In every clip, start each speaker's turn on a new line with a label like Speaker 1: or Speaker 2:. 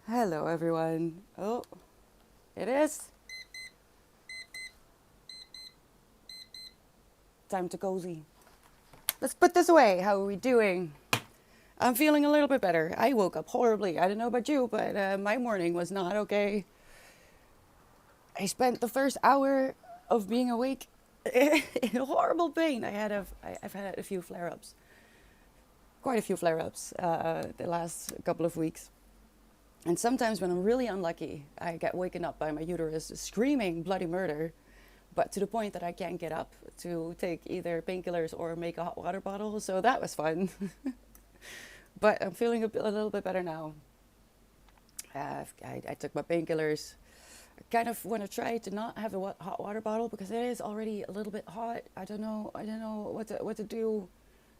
Speaker 1: Hello, everyone. Oh, it is time to cozy. Let's put this away. How are we doing? I'm feeling a little bit better. I woke up horribly. I don't know about you, but my morning was not okay. I spent the first hour of being awake in horrible pain. I've had a few flare-ups, quite a few flare-ups the last couple of weeks. And sometimes when I'm really unlucky, I get waken up by my uterus screaming bloody murder, but to the point that I can't get up to take either painkillers or make a hot water bottle. So that was fun. But I'm feeling a little bit better now. I took my painkillers. I kind of want to try to not have the hot water bottle because it is already a little bit hot. I don't know. What to do.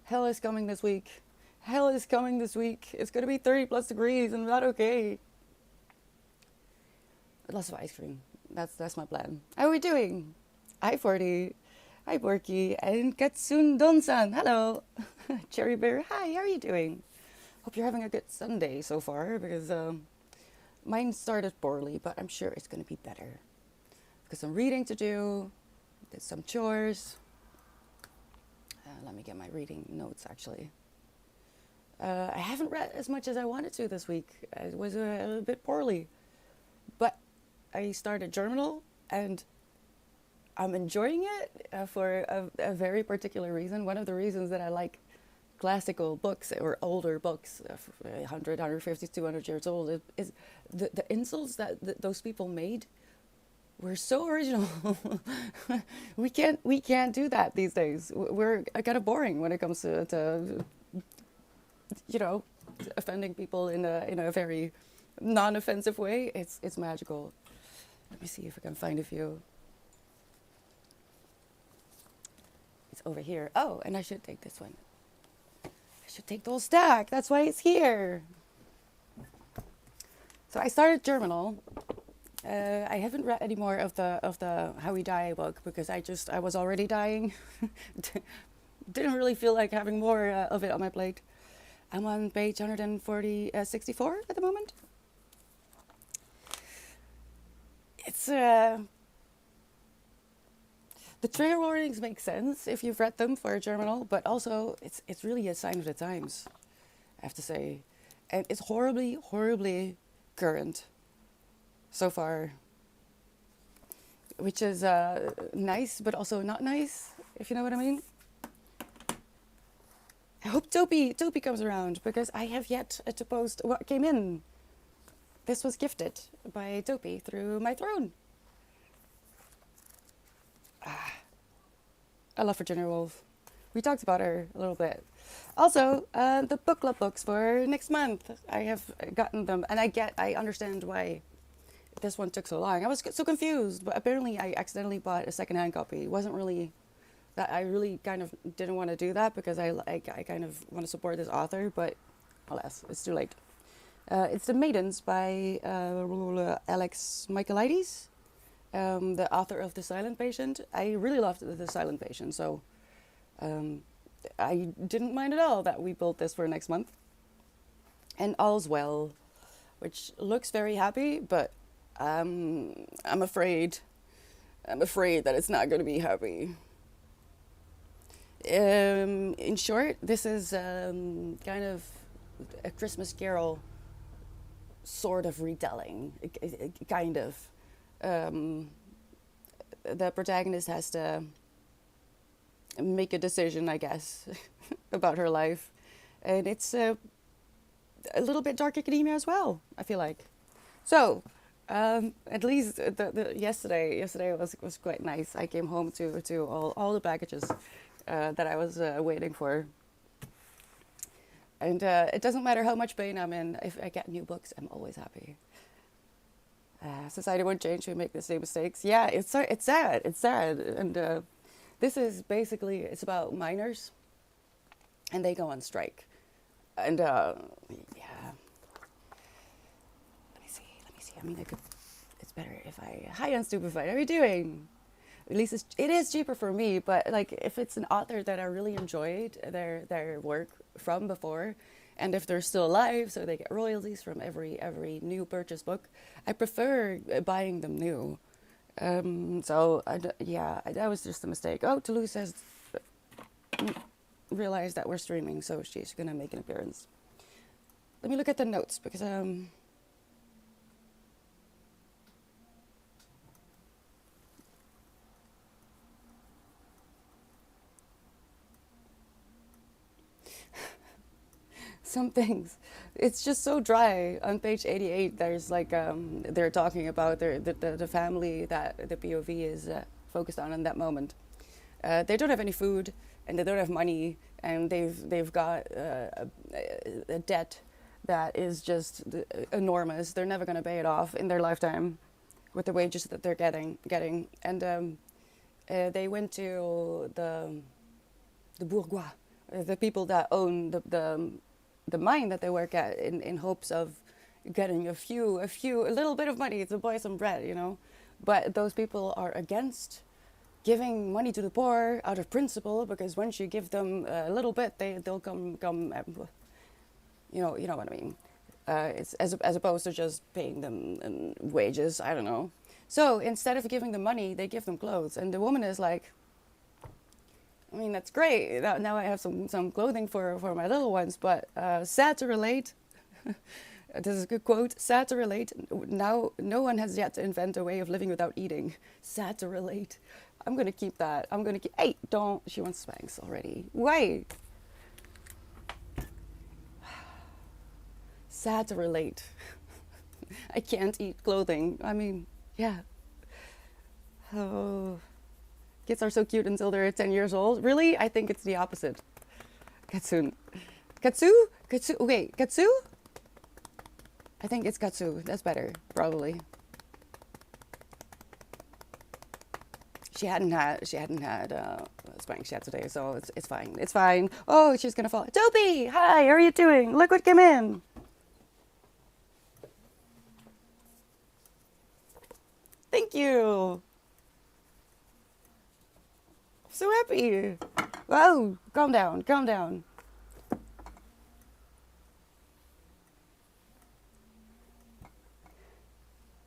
Speaker 1: Hell is coming this week. Hell is coming this week. It's gonna be 30 plus degrees and I'm not okay. Lots of ice cream. That's my plan. How are we doing? Hi 40. Hi Borky and Katsun Donsan. Hello. Cherry Bear. Hi, how are you doing? Hope you're having a good Sunday so far because mine started poorly, but I'm sure it's gonna be better. I've got some reading to do. Did some chores. Let me get my reading notes actually. I haven't read as much as I wanted to this week. It was a bit poorly. But I started journal and I'm enjoying it for a very particular reason. One of the reasons that I like classical books or older books, 100, 150, 200 years old, is the insults that those people made were so original. we can't do that these days. We're kind of boring when it comes to you know, offending people in a very non-offensive way. It's magical. Let me see if I can find a few. It's over here. Oh, and I should take this one. I should take the whole stack. That's why it's here. So I started journal. I haven't read any more of the How We Die book because I was already dying. Didn't really feel like having more of it on my plate. I'm on page 64 at the moment. It's the trigger warnings make sense if you've read them for a journal, but also it's really a sign of the times, I have to say, and it's horribly current so far, which is nice, but also not nice, if you know what I mean. I hope Topi comes around because I have yet to post what came in. This was gifted by Topi through my throne. I love Virginia Woolf. We talked about her a little bit. Also, the book club books for next month. I have gotten them, and I understand why this one took so long. I was so confused, but apparently I accidentally bought a secondhand copy. It wasn't really that I really kind of didn't want to do that because I kind of want to support this author, but alas, it's too late. It's The Maidens by Alex Michaelides, the author of The Silent Patient. I really loved The Silent Patient, so I didn't mind at all that we built this for next month. And All's Well, which looks very happy, but I'm afraid that it's not going to be happy. In short, this is kind of a Christmas Carol sort of retelling, kind of. The protagonist has to make a decision, I guess, about her life. And it's a little bit dark academia as well, I feel like. So, at least yesterday was quite nice. I came home to all the packages that I was waiting for. And it doesn't matter how much pain I'm in, if I get new books, I'm always happy. Society won't change, we make the same mistakes. Yeah, it's sad. And this is basically, it's about miners, and they go on strike. And yeah, let me see. I mean, it's better if I, hi Unstupefied, how are you doing? At least it is cheaper for me, but like if it's an author that I really enjoyed their work from before, and if they're still alive, so they get royalties from every new purchase book. I prefer buying them new. That was just a mistake. Oh, Toulouse has realized that we're streaming, so she's gonna make an appearance. Let me look at the notes because some things. It's just so dry. On page 88, there's like they're talking about the family that the POV is focused on in that moment. They don't have any food, and they don't have money, and they've got a debt that is just enormous. They're never going to pay it off in their lifetime with the wages that they're getting. And they went to the bourgeois, the people that own the mine that they work at, in hopes of getting a little bit of money to buy some bread, you know. But those people are against giving money to the poor out of principle, because once you give them a little bit, they'll come you know what I mean. It's as opposed to just paying them wages. I don't know. So instead of giving them money, they give them clothes, and the woman is like, I mean, that's great. Now I have some clothing for my little ones, but sad to relate. This is a good quote. Sad to relate. Now, no one has yet to invent a way of living without eating. Sad to relate. I'm going to keep that. Hey, don't. She wants Spanx already. Wait. Sad to relate. I can't eat clothing. I mean, yeah. Oh. Kids are so cute until they're 10 years old. Really? I think it's the opposite. Katsun. Katsu? Katsu? Wait, Katsu? I think it's Katsu. That's better, probably. She hadn't had Spanx yet today, so it's fine. It's fine. Oh, she's gonna fall. Toby! Hi, how are you doing? Look what came in. Thank you. So happy. Whoa, calm down, calm down.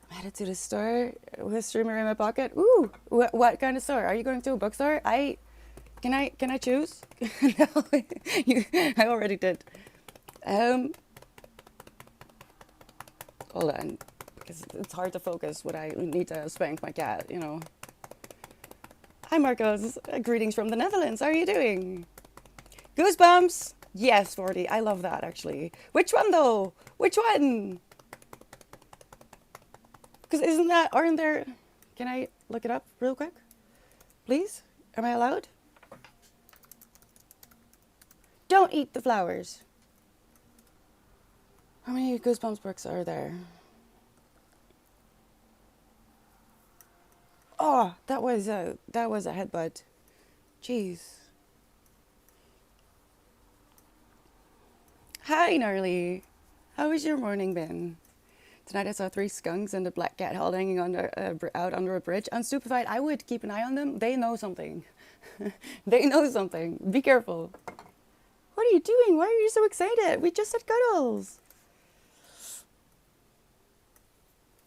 Speaker 1: I'm headed to the store with a streamer in my pocket. Ooh, what kind of store? Are you going to a bookstore? Can I choose? No, I already did. Hold on, because it's hard to focus when I need to spank my cat, you know. Hi Marcos, greetings from the Netherlands. How are you doing? Goosebumps? Yes, 40. I love that actually. Which one though? Which one? Because aren't there, can I look it up real quick? Please? Am I allowed? Don't eat the flowers. How many Goosebumps books are there? Oh, that was a headbutt. Jeez. Hi, Gnarly. How has your morning been? Tonight I saw 3 skunks and a black cat hanging out under a bridge. Unstupefied, I would keep an eye on them. They know something. They know something. Be careful. What are you doing? Why are you so excited? We just had cuddles.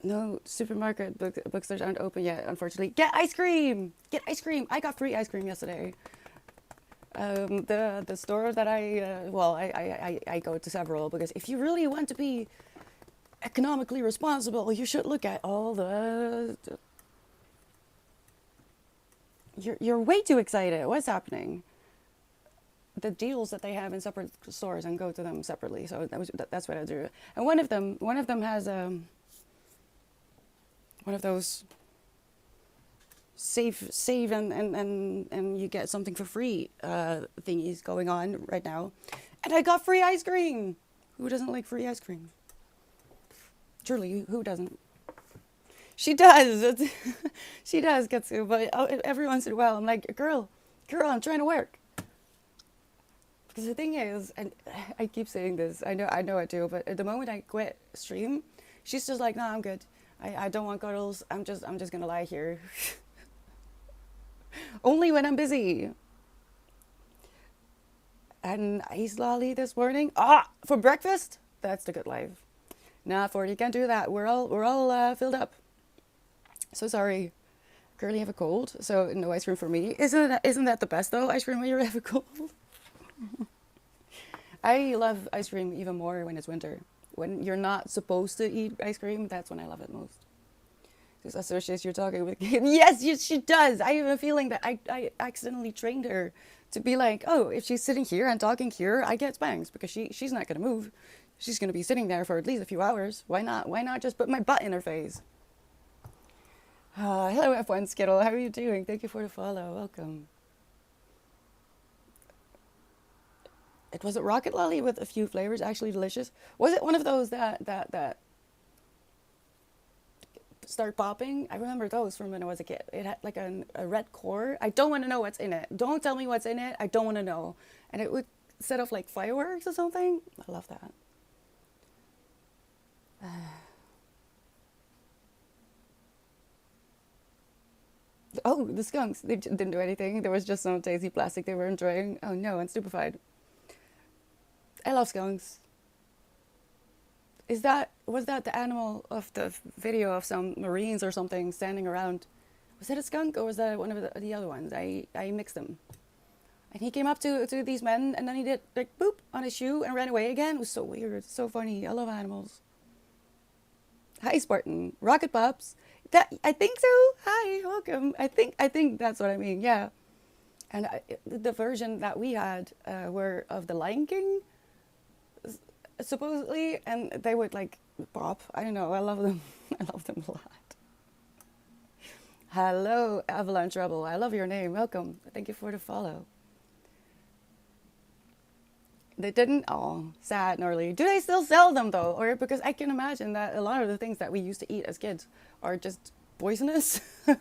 Speaker 1: No, supermarket bookstores aren't open yet, unfortunately. Get ice cream! Get ice cream! I got free ice cream yesterday. The store that I go to several, because if you really want to be economically responsible, you should look at all You're way too excited. What's happening? The deals that they have in separate stores, and go to them separately. So that's what I do. And one of them has one of those save and you get something for free thingies going on right now. And I got free ice cream. Who doesn't like free ice cream? Truly, who doesn't? She does. She does, Katsu. But every once in a while, I'm like, girl, I'm trying to work. Because the thing is, and I keep saying this, I know I do, but at the moment I quit stream, she's just like, no, I'm good. I don't want cuddles. I'm just gonna lie here. Only when I'm busy. Had an ice lolly this morning. Ah, for breakfast? That's the good life. Nah, Ford, you can't do that. We're all filled up. So sorry. Currently have a cold, so no ice cream for me. Isn't that the best though? Ice cream when you have a cold. I love ice cream even more when it's winter. When you're not supposed to eat ice cream, that's when I love it most. Because associates you're talking with. Yes, she does. I have a feeling that I accidentally trained her to be like, oh, if she's sitting here and talking here, I get spanks because she's not gonna move. She's gonna be sitting there for at least a few hours. Why not? Why not just put my butt in her face? Hello, F1 Skittle. How are you doing? Thank you for the follow. Welcome. It was a rocket lolly with a few flavors, actually delicious. Was it one of those that start popping? I remember those from when I was a kid. It had like a red core. I don't want to know what's in it. Don't tell me what's in it. I don't want to know. And it would set off like fireworks or something. I love that. Oh, the skunks. They didn't do anything. There was just some tasty plastic they were enjoying. Oh no, and stupefied. I love skunks. Was that the animal of the video of some Marines or something standing around? Was that a skunk or was that one of the other ones? I mixed them. And he came up to these men and then he did like boop on his shoe and ran away again. It was so weird, so funny. I love animals. Hi Spartan, Rocket Pops. That I think so. Hi, welcome. I think that's what I mean. Yeah. And the version that we had were of the Lion King, supposedly, and they would like pop. I don't know. I love them. I love them a lot. Hello, Avalanche Rebel. I love your name. Welcome. Thank you for the follow. They didn't? Oh, sad, gnarly. Do they still sell them though? Or because I can imagine that a lot of the things that we used to eat as kids are just poisonous. I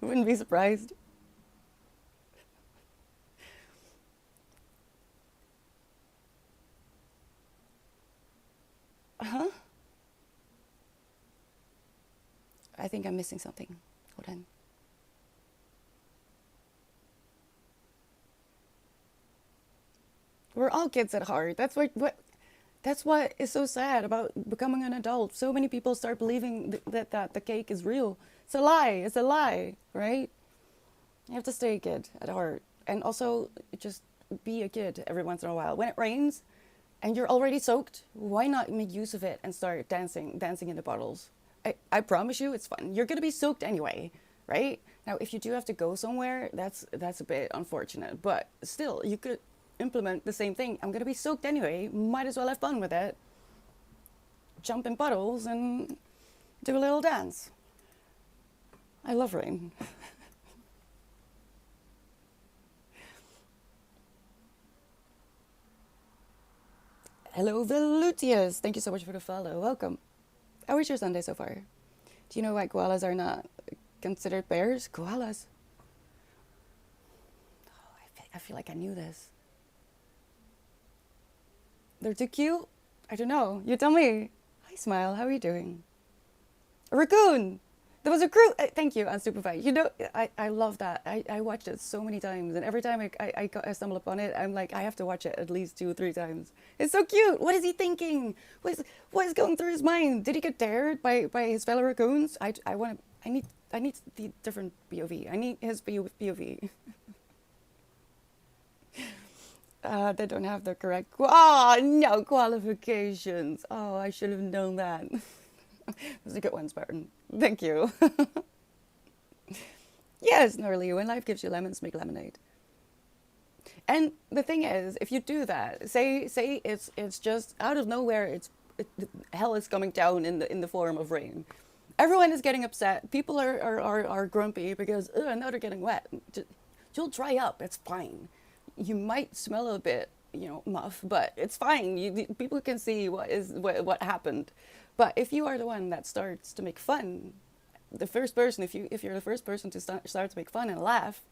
Speaker 1: wouldn't be surprised. Huh? I think I'm missing something. Hold on. We're all kids at heart. That's what is so sad about becoming an adult. So many people start believing that the cake is real. It's a lie. It's a lie, right? You have to stay a kid at heart. And also just be a kid every once in a while. When it rains and you're already soaked, why not make use of it and start dancing in the puddles? I promise you it's fun. You're gonna be soaked anyway, right? Now if you do have to go somewhere, that's a bit unfortunate. But still, you could implement the same thing. I'm gonna be soaked anyway. Might as well have fun with it. Jump in puddles and do a little dance. I love rain. Hello, Velutius. Thank you so much for the follow. Welcome. How was your Sunday so far? Do you know why koalas are not considered bears? Koalas. Oh, I feel like I knew this. They're too cute? I don't know. You tell me. Hi, Smile. How are you doing? A raccoon! There was a crew! Thank you, Unsupervised. You know, I love that. I watched it so many times, and every time I stumble upon it, I'm like, I have to watch it at least 2 or 3 times. It's so cute! What is he thinking? What is going through his mind? Did he get dared by his fellow raccoons? I need the different POV. I need his POV. They don't have the correct. Oh, no qualifications. Oh, I should have known that. That's a good one, Spartan. Thank you. Yes, Norley, when life gives you lemons, make lemonade. And the thing is, if you do that, say it's just out of nowhere, hell is coming down in the form of rain. Everyone is getting upset. People are grumpy because now they're getting wet. You'll dry up. It's fine. You might smell a bit, muff, but it's fine. People can see what happened. But if you are the one that starts to make fun, the first person, if you're the first person to start to make fun and laugh,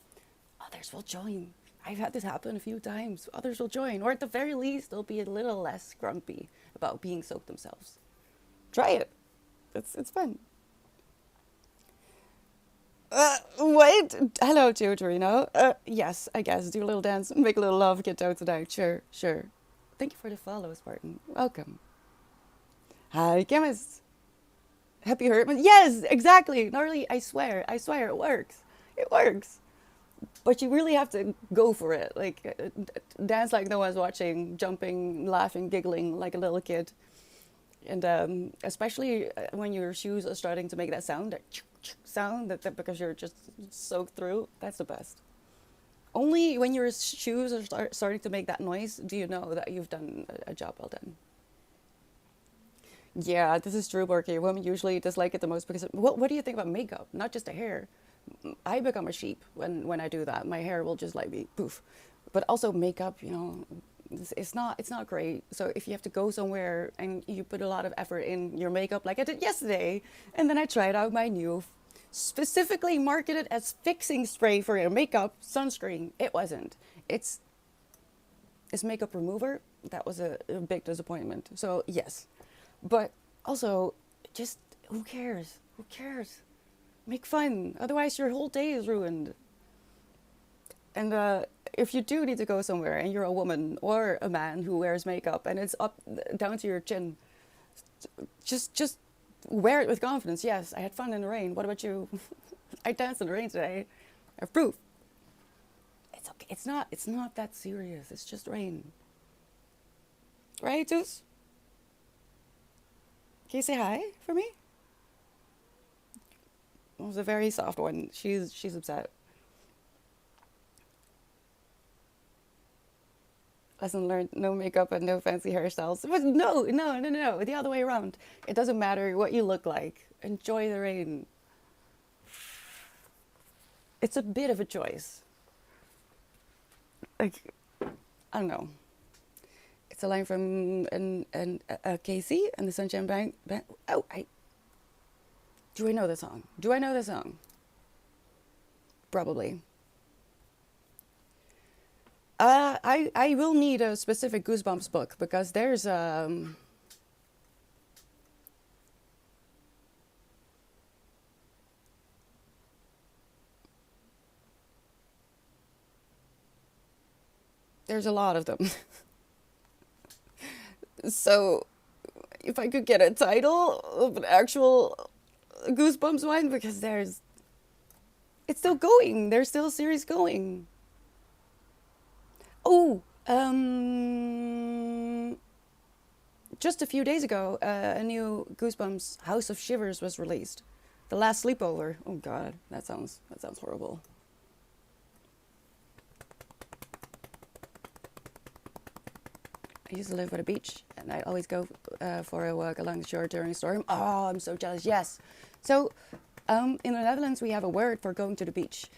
Speaker 1: others will join. I've had this happen a few times. Others will join, or at the very least, they'll be a little less grumpy about being soaked themselves. Try it. It's fun. Wait. Hello, Torino. Yes, I guess. Do a little dance, make a little love, get down tonight. Sure, sure. Thank you for the follow, Spartan. Welcome. Hi, chemist. Happy Herman. Yes, exactly. Gnarly, I swear, it works. It works. But you really have to go for it. Like, dance like no one's watching, jumping, laughing, giggling like a little kid. And especially when your shoes are starting to make that sound, sound because you're just soaked through, that's the best. Only when your shoes are starting to make that noise do you know that you've done a job well done. Yeah, this is true, Borky. Women usually dislike it the most because what do you think about makeup? Not just the hair. I become a sheep when I do that. My hair will just like be poof. But also makeup, it's not great. So if you have to go somewhere and you put a lot of effort in your makeup, like I did yesterday, and then I tried out my new, specifically marketed as fixing spray for your makeup sunscreen. It wasn't. It's makeup remover. That was a big disappointment. So yes, but also just who cares? Who cares? Make fun. Otherwise, your whole day is ruined. And if you do need to go somewhere and you're a woman or a man who wears makeup and it's up down to your chin, just wear it with confidence. Yes, I had fun in the rain. What about you? I danced in the rain today. I have proof. It's okay. It's not that serious. It's just rain. Right, Zeus? Can you say hi for me? It was a very soft one. She's upset. Lesson learned: no makeup and no fancy hairstyles. But no. The other way around. It doesn't matter what you look like. Enjoy the rain. It's a bit of a choice. Like, I don't know. It's a line from Casey and the Sunshine Bank. Oh, do I know the song? Do I know the song? Probably. I will need a specific Goosebumps book because there's a lot of them. So if I could get a title of an actual Goosebumps one, because it's still going. There's still a series going. Oh, just a few days ago, a new Goosebumps House of Shivers was released. The Last Sleepover. Oh God, that sounds horrible. I used to live by the beach, and I'd always go for a walk along the shore during a storm. Oh, I'm so jealous. Yes. So, in the Netherlands, we have a word for going to the beach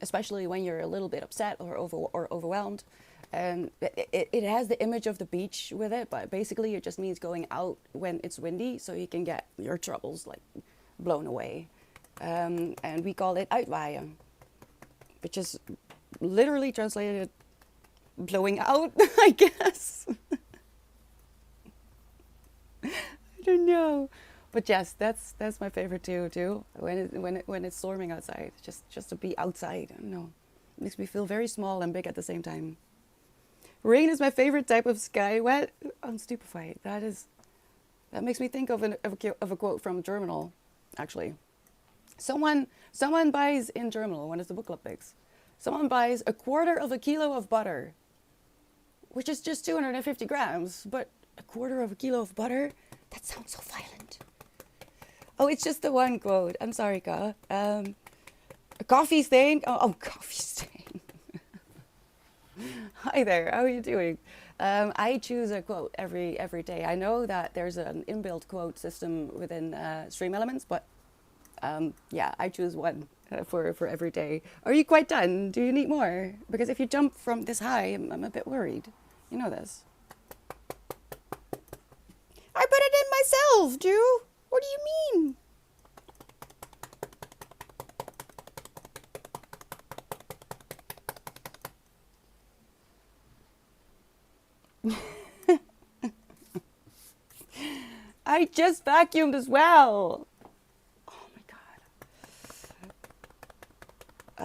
Speaker 1: especially when you're a little bit upset or overwhelmed, and it has the image of the beach with it. But basically, it just means going out when it's windy, so you can get your troubles like blown away. And we call it uitwaaien, which is literally translated blowing out, I guess. I don't know, but yes, that's my favorite too. When it's storming outside, just to be outside. I don't know, it makes me feel very small and big at the same time. Rain is my favorite type of sky. What? I'm stupefied. That makes me think of a quote from Germinal, actually. Someone buys in Germinal when it's the book club picks. Someone buys a quarter of a kilo of butter, which is just 250 grams, but a quarter of a kilo of butter? That sounds so violent. Oh, it's just the one quote. I'm sorry, Ka. A coffee stain. Oh, coffee stain. Hi there. How are you doing? I choose a quote every day. I know that there's an inbuilt quote system within Stream Elements, but yeah, I choose one for every day. Are you quite done? Do you need more? Because if you jump from this high, I'm a bit worried. You know this. I put it in myself, Drew. What do you mean? I just vacuumed as well. Oh my God.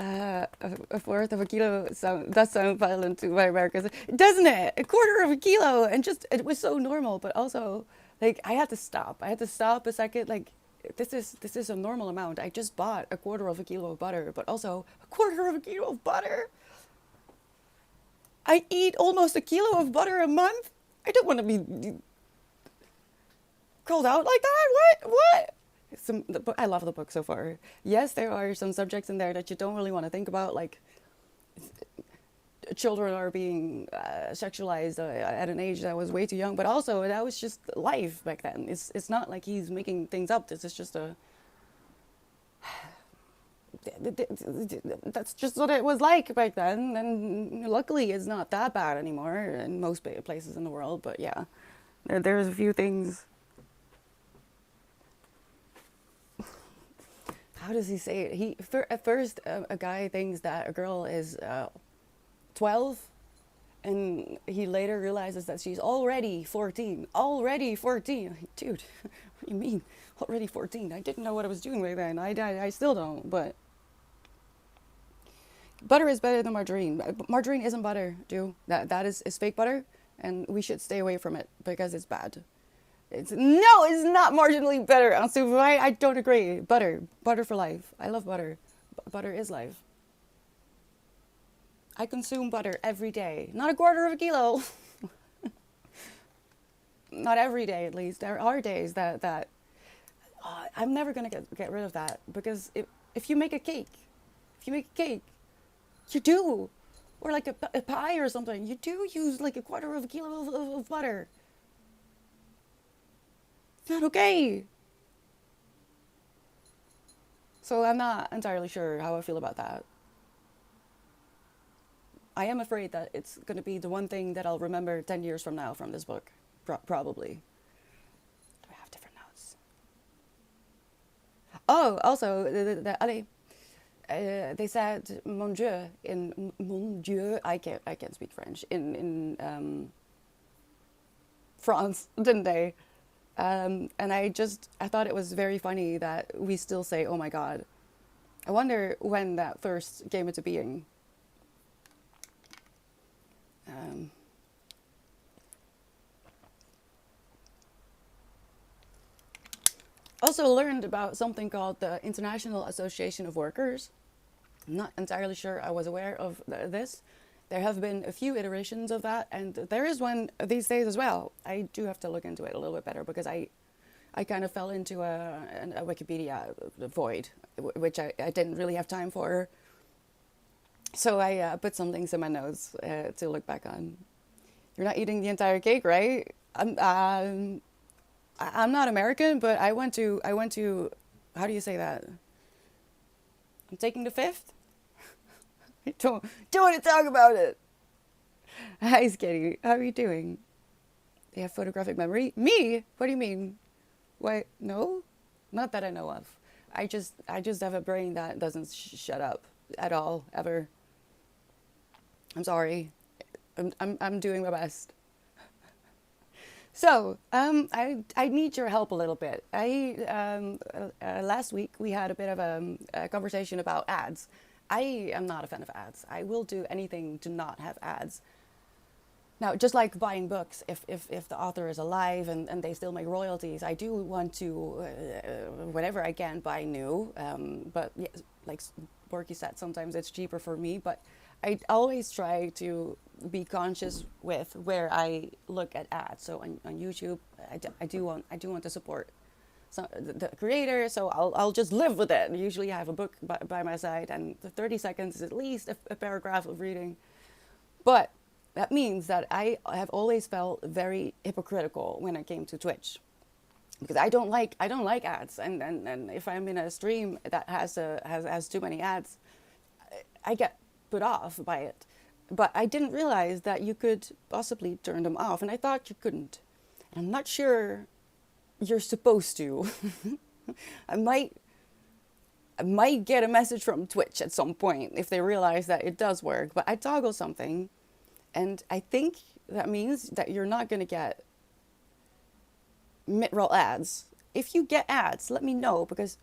Speaker 1: a fourth of a kilo does sound violent to my Americans, doesn't it? A quarter of a kilo, and just it was so normal, but also like I had to stop. I had to stop a second. Like this is a normal amount. I just bought a quarter of a kilo of butter, but also a quarter of a kilo of butter. I eat almost a kilo of butter a month. I don't want to be called out like that. What? I love the book so far. Yes, there are some subjects in there that you don't really want to think about, like children are being sexualized at an age that was way too young. But also, that was just life back then. It's not like he's making things up. This is just a that's just what it was like back then. And luckily, it's not that bad anymore in most places in the world. But yeah, there's a few things. How does he say it? At first, a guy thinks that a girl is 12, and he later realizes that she's already 14. Already 14. Dude, what do you mean? Already 14? I didn't know what I was doing back then. I still don't, but butter is better than margarine. Margarine isn't butter, dude. That is fake butter, and we should stay away from it because it's bad. It's not marginally better. I don't agree. Butter for life. I love butter. Butter is life. I consume butter every day. Not a quarter of a kilo. Not every day, at least. There are days that I'm never gonna get rid of that, because if you make a cake, you do, or like a pie or something, you do use like a quarter of a kilo of butter. It's not okay. So I'm not entirely sure how I feel about that. I am afraid that it's going to be the one thing that I'll remember 10 years from now from this book. Probably. Do I have different notes? Oh, also, allez, they said mon Dieu in mon Dieu. I can't speak French in France, didn't they? And I thought it was very funny that we still say, oh my God. I wonder when that first came into being. Also learned about something called the International Association of Workers. I'm not entirely sure I was aware of this. There have been a few iterations of that, and there is one these days as well. I do have to look into it a little bit better, because I kind of fell into a Wikipedia void, which I didn't really have time for. So I put some links in my notes to look back on. You're not eating the entire cake, right? I'm not American, but I went to, how do you say that? I'm taking the fifth? Don't want to talk about it. Hi, Skitty. How are you doing? They have photographic memory? Me? What do you mean? Why? No? Not that I know of. I just have a brain that doesn't shut up at all, ever. I'm sorry. I'm doing my best. So, I need your help a little bit. Last week we had a bit of a conversation about ads. I am not a fan of ads. I will do anything to not have ads. Now, just like buying books, if the author is alive and they still make royalties, I do want to, whenever I can, buy new. But yeah, like Borky said, sometimes it's cheaper for me. But I always try to be conscious with where I look at ads. So on YouTube, I do want to support the creator, so I'll just live with it. Usually I have a book by my side, and the 30 seconds is at least a paragraph of reading. But that means that I have always felt very hypocritical when it came to Twitch, because I don't like ads, and if I'm in a stream that has too many ads, I get put off by it. But I didn't realize that you could possibly turn them off, and I thought you couldn't. And I'm not sure you're supposed to. I might get a message from Twitch at some point if they realize that it does work. But I toggle something, and I think that means that you're not going to get mid-roll ads. if you get ads, let me know, because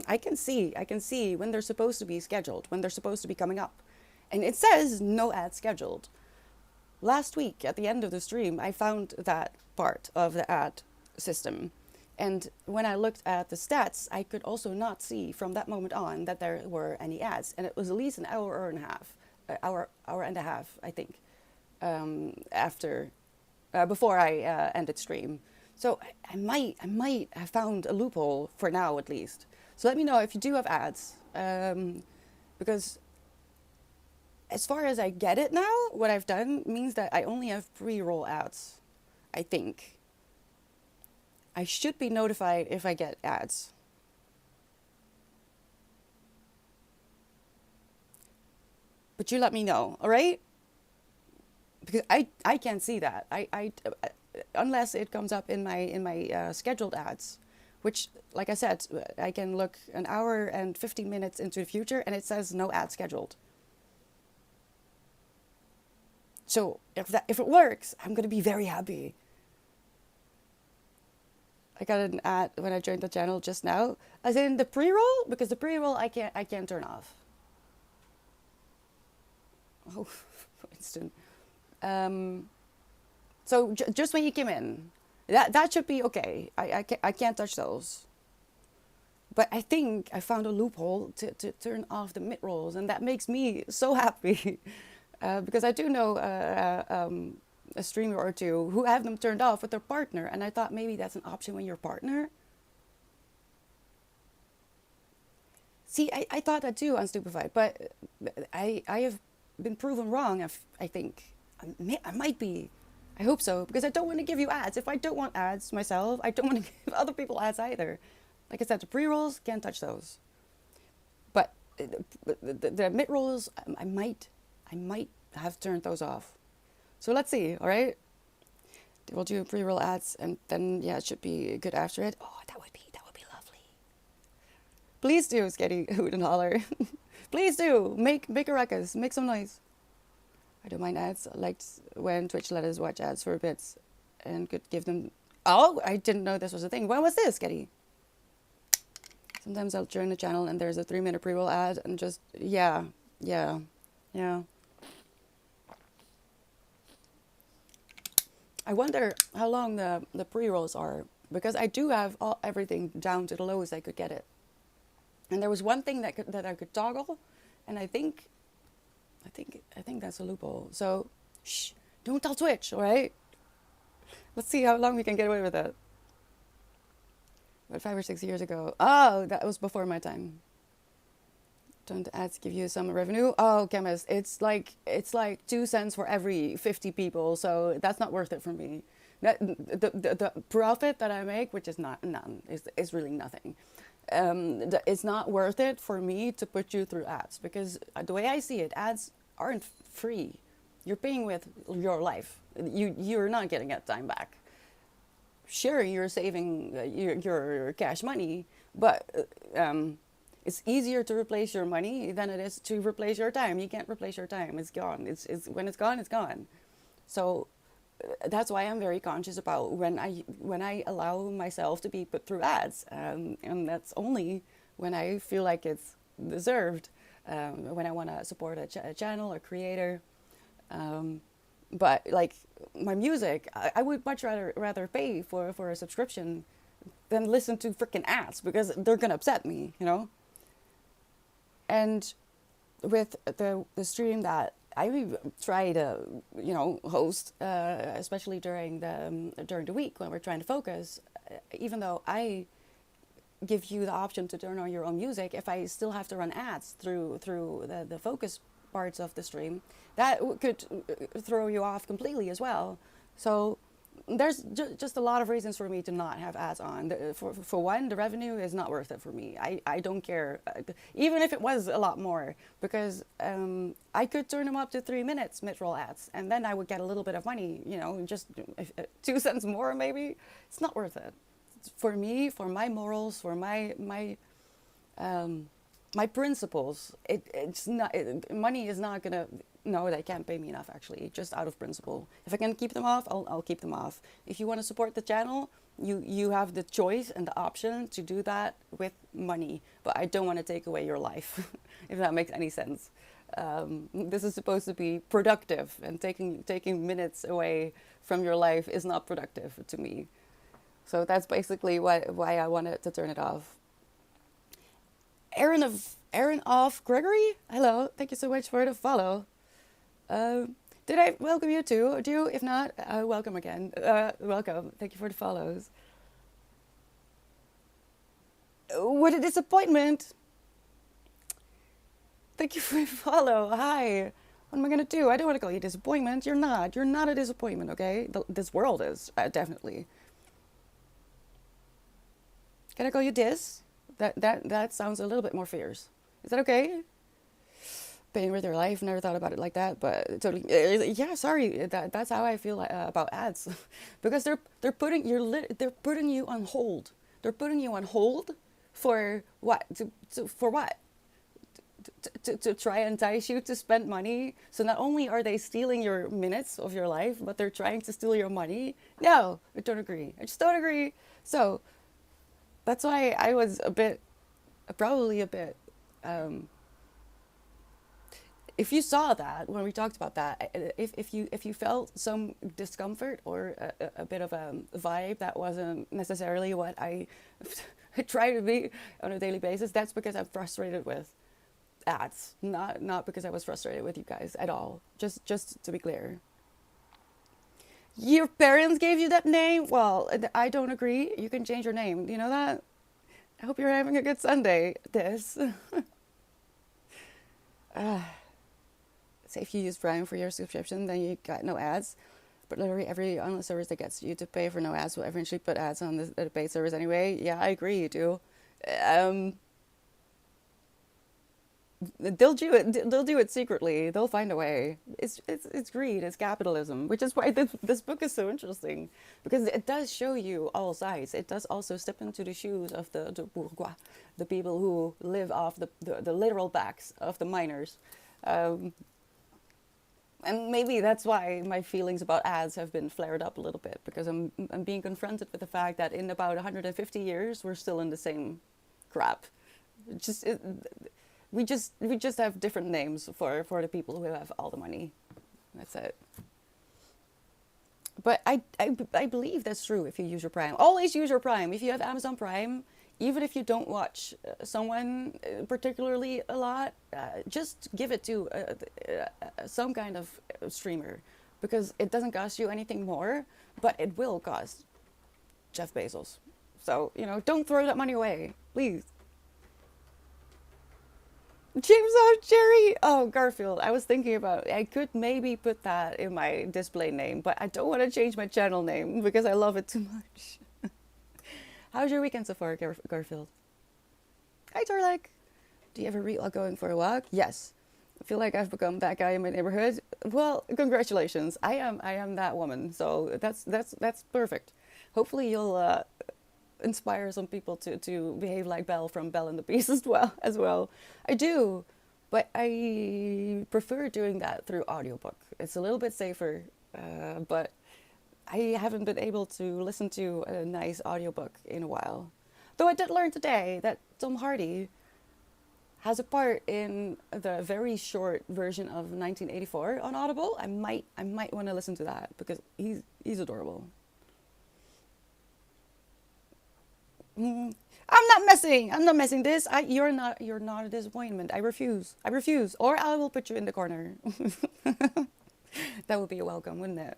Speaker 1: I can see when they're supposed to be scheduled, when they're supposed to be coming up. And it says no ads scheduled. Last week at the end of the stream, I found that part of the ad system. And when I looked at the stats, I could also not see from that moment on that there were any ads. And it was at least an hour and a half, hour and a half, I think, after, before I ended stream. So I might have found a loophole for now at least. So let me know if you do have ads, because as far as I get it now, what I've done means that I only have pre-roll ads, I think. I should be notified if I get ads. But you let me know, all right? Because I can't see that. Unless it comes up in my scheduled ads, which, like I said, I can look an hour and 15 minutes into the future and it says no ad scheduled. So if it works, I'm gonna be very happy. I got an ad when I joined the channel just now, as in the pre-roll, because the pre-roll I can't turn off. Oh, for instance. So just when you came in, that should be okay. I can't touch those. But I think I found a loophole to turn off the mid rolls, and that makes me so happy. Because I do know a streamer or two who have them turned off with their partner, and I thought maybe that's an option when you're partner. See, I thought that too, unstupefied, but I have been proven wrong. I think I might be. I hope so, because I don't want to give you ads. If I don't want ads myself, I don't want to give other people ads either. Like I said, the pre-rolls, can't touch those. But the mid-rolls, I might have turned those off. So let's see, all right? We'll do pre-roll ads, and then, yeah, it should be good after it. Oh, that would be lovely. Please do, Sketty, hoot and holler. Please do, make a ruckus, make some noise. I don't mind ads. I liked when Twitch let us watch ads for bits and could give them... Oh, I didn't know this was a thing. When was this, Sketty? Sometimes I'll join the channel and there's a 3-minute pre-roll ad and just... Yeah. I wonder how long the pre-rolls are, because I do have everything down to the lowest I could get it. And there was one thing that I could toggle, and I think that's a loophole. So, shh, don't tell Twitch, all right? Let's see how long we can get away with it. About 5 or 6 years ago. Oh, that was before my time. Don't ads give you some revenue? Oh, chemist, it's like 2 cents for every 50 people, so that's not worth it for me. The profit that I make, which is none, is really nothing. It's not worth it for me to put you through ads, because the way I see it, ads aren't free. You're paying with your life. You're not getting that time back. Sure, you're saving your cash money, but it's easier to replace your money than it is to replace your time. You can't replace your time. It's gone. It's when it's gone, it's gone. So that's why I'm very conscious about when I allow myself to be put through ads, and that's only when I feel like it's deserved, when I want to support a channel or creator. But like my music, I would much rather pay for a subscription than listen to freaking ads, because they're gonna upset me, you know. And with the stream that I try to, host, especially during the week when we're trying to focus, even though I give you the option to turn on your own music, if I still have to run ads through the focus parts of the stream, that could throw you off completely as well. So there's just a lot of reasons for me to not have ads on. For one, the revenue is not worth it for me. I don't care, even if it was a lot more, because I could turn them up to 3 minutes mid-roll ads, and then I would get a little bit of money, just 2 cents more maybe. It's not worth it. For me, for my morals, for my principles, it's not, money is not gonna no, they can't pay me enough, actually, just out of principle. If I can keep them off, I'll keep them off. If you want to support the channel, you have the choice and the option to do that with money. But I don't want to take away your life, if that makes any sense. This is supposed to be productive, and taking minutes away from your life is not productive to me. So that's basically why I wanted to turn it off. Aaron off Gregory, hello, thank you so much for the follow. Did I welcome you too? Do if not, welcome again. Welcome. Thank you for the follows. What a disappointment. Thank you for the follow. Hi. What am I gonna do? I don't want to call you disappointment. You're not. You're not a disappointment. Okay. This world is definitely. Can I call you dis? That sounds a little bit more fierce. Is that okay? Paying with your life. Never thought about it like that, but totally. Yeah, sorry. That's how I feel about ads, because they're putting they're putting you on hold. They're putting you on hold for what? For what? To try and entice you to spend money. So not only are they stealing your minutes of your life, but they're trying to steal your money. No, I don't agree. I just don't agree. So that's why I was probably a bit. If you saw that when we talked about that, if you felt some discomfort or a bit of a vibe that wasn't necessarily what I try to be on a daily basis, that's because I'm frustrated with ads, not because I was frustrated with you guys at all. Just to be clear. Your parents gave you that name? Well, I don't agree. You can change your name. Do you know that? I hope you're having a good Sunday. This. Say if you use Prime for your subscription, then you got no ads. But literally every online service that gets you to pay for no ads will eventually put ads on the paid service anyway. Yeah, I agree, you do. They'll do it. They'll do it secretly. They'll find a way. It's greed. It's capitalism, which is why this book is so interesting, because it does show you all sides. It does also step into the shoes of the bourgeois, the people who live off the literal backs of the miners. And maybe that's why my feelings about ads have been flared up a little bit, because I'm being confronted with the fact that in about 150 years we're still in the same crap. We just have different names for the people who have all the money. That's it. But I believe that's true if you use your Prime. Always use your Prime. If you have Amazon Prime, even if you don't watch someone particularly a lot, just give it to some kind of streamer, because it doesn't cost you anything more, but it will cost Jeff Bezos. So, don't throw that money away, please. James O. Jerry. Oh, Garfield. I was thinking about I could maybe put that in my display name, but I don't want to change my channel name because I love it too much. How's your weekend so far, Garfield? Hi, Torlek. Do you ever read while going for a walk? Yes. I feel like I've become that guy in my neighborhood. Well, congratulations. I am that woman. So that's perfect. Hopefully you'll inspire some people to behave like Belle from Belle and the Beast as well. I do, but I prefer doing that through audiobook. It's a little bit safer, but I haven't been able to listen to a nice audiobook in a while. Though I did learn today that Tom Hardy has a part in the very short version of 1984 on Audible. I might want to listen to that because he's adorable. I'm not messing this. You're not a disappointment. I refuse. Or I will put you in the corner. That would be a welcome, wouldn't it?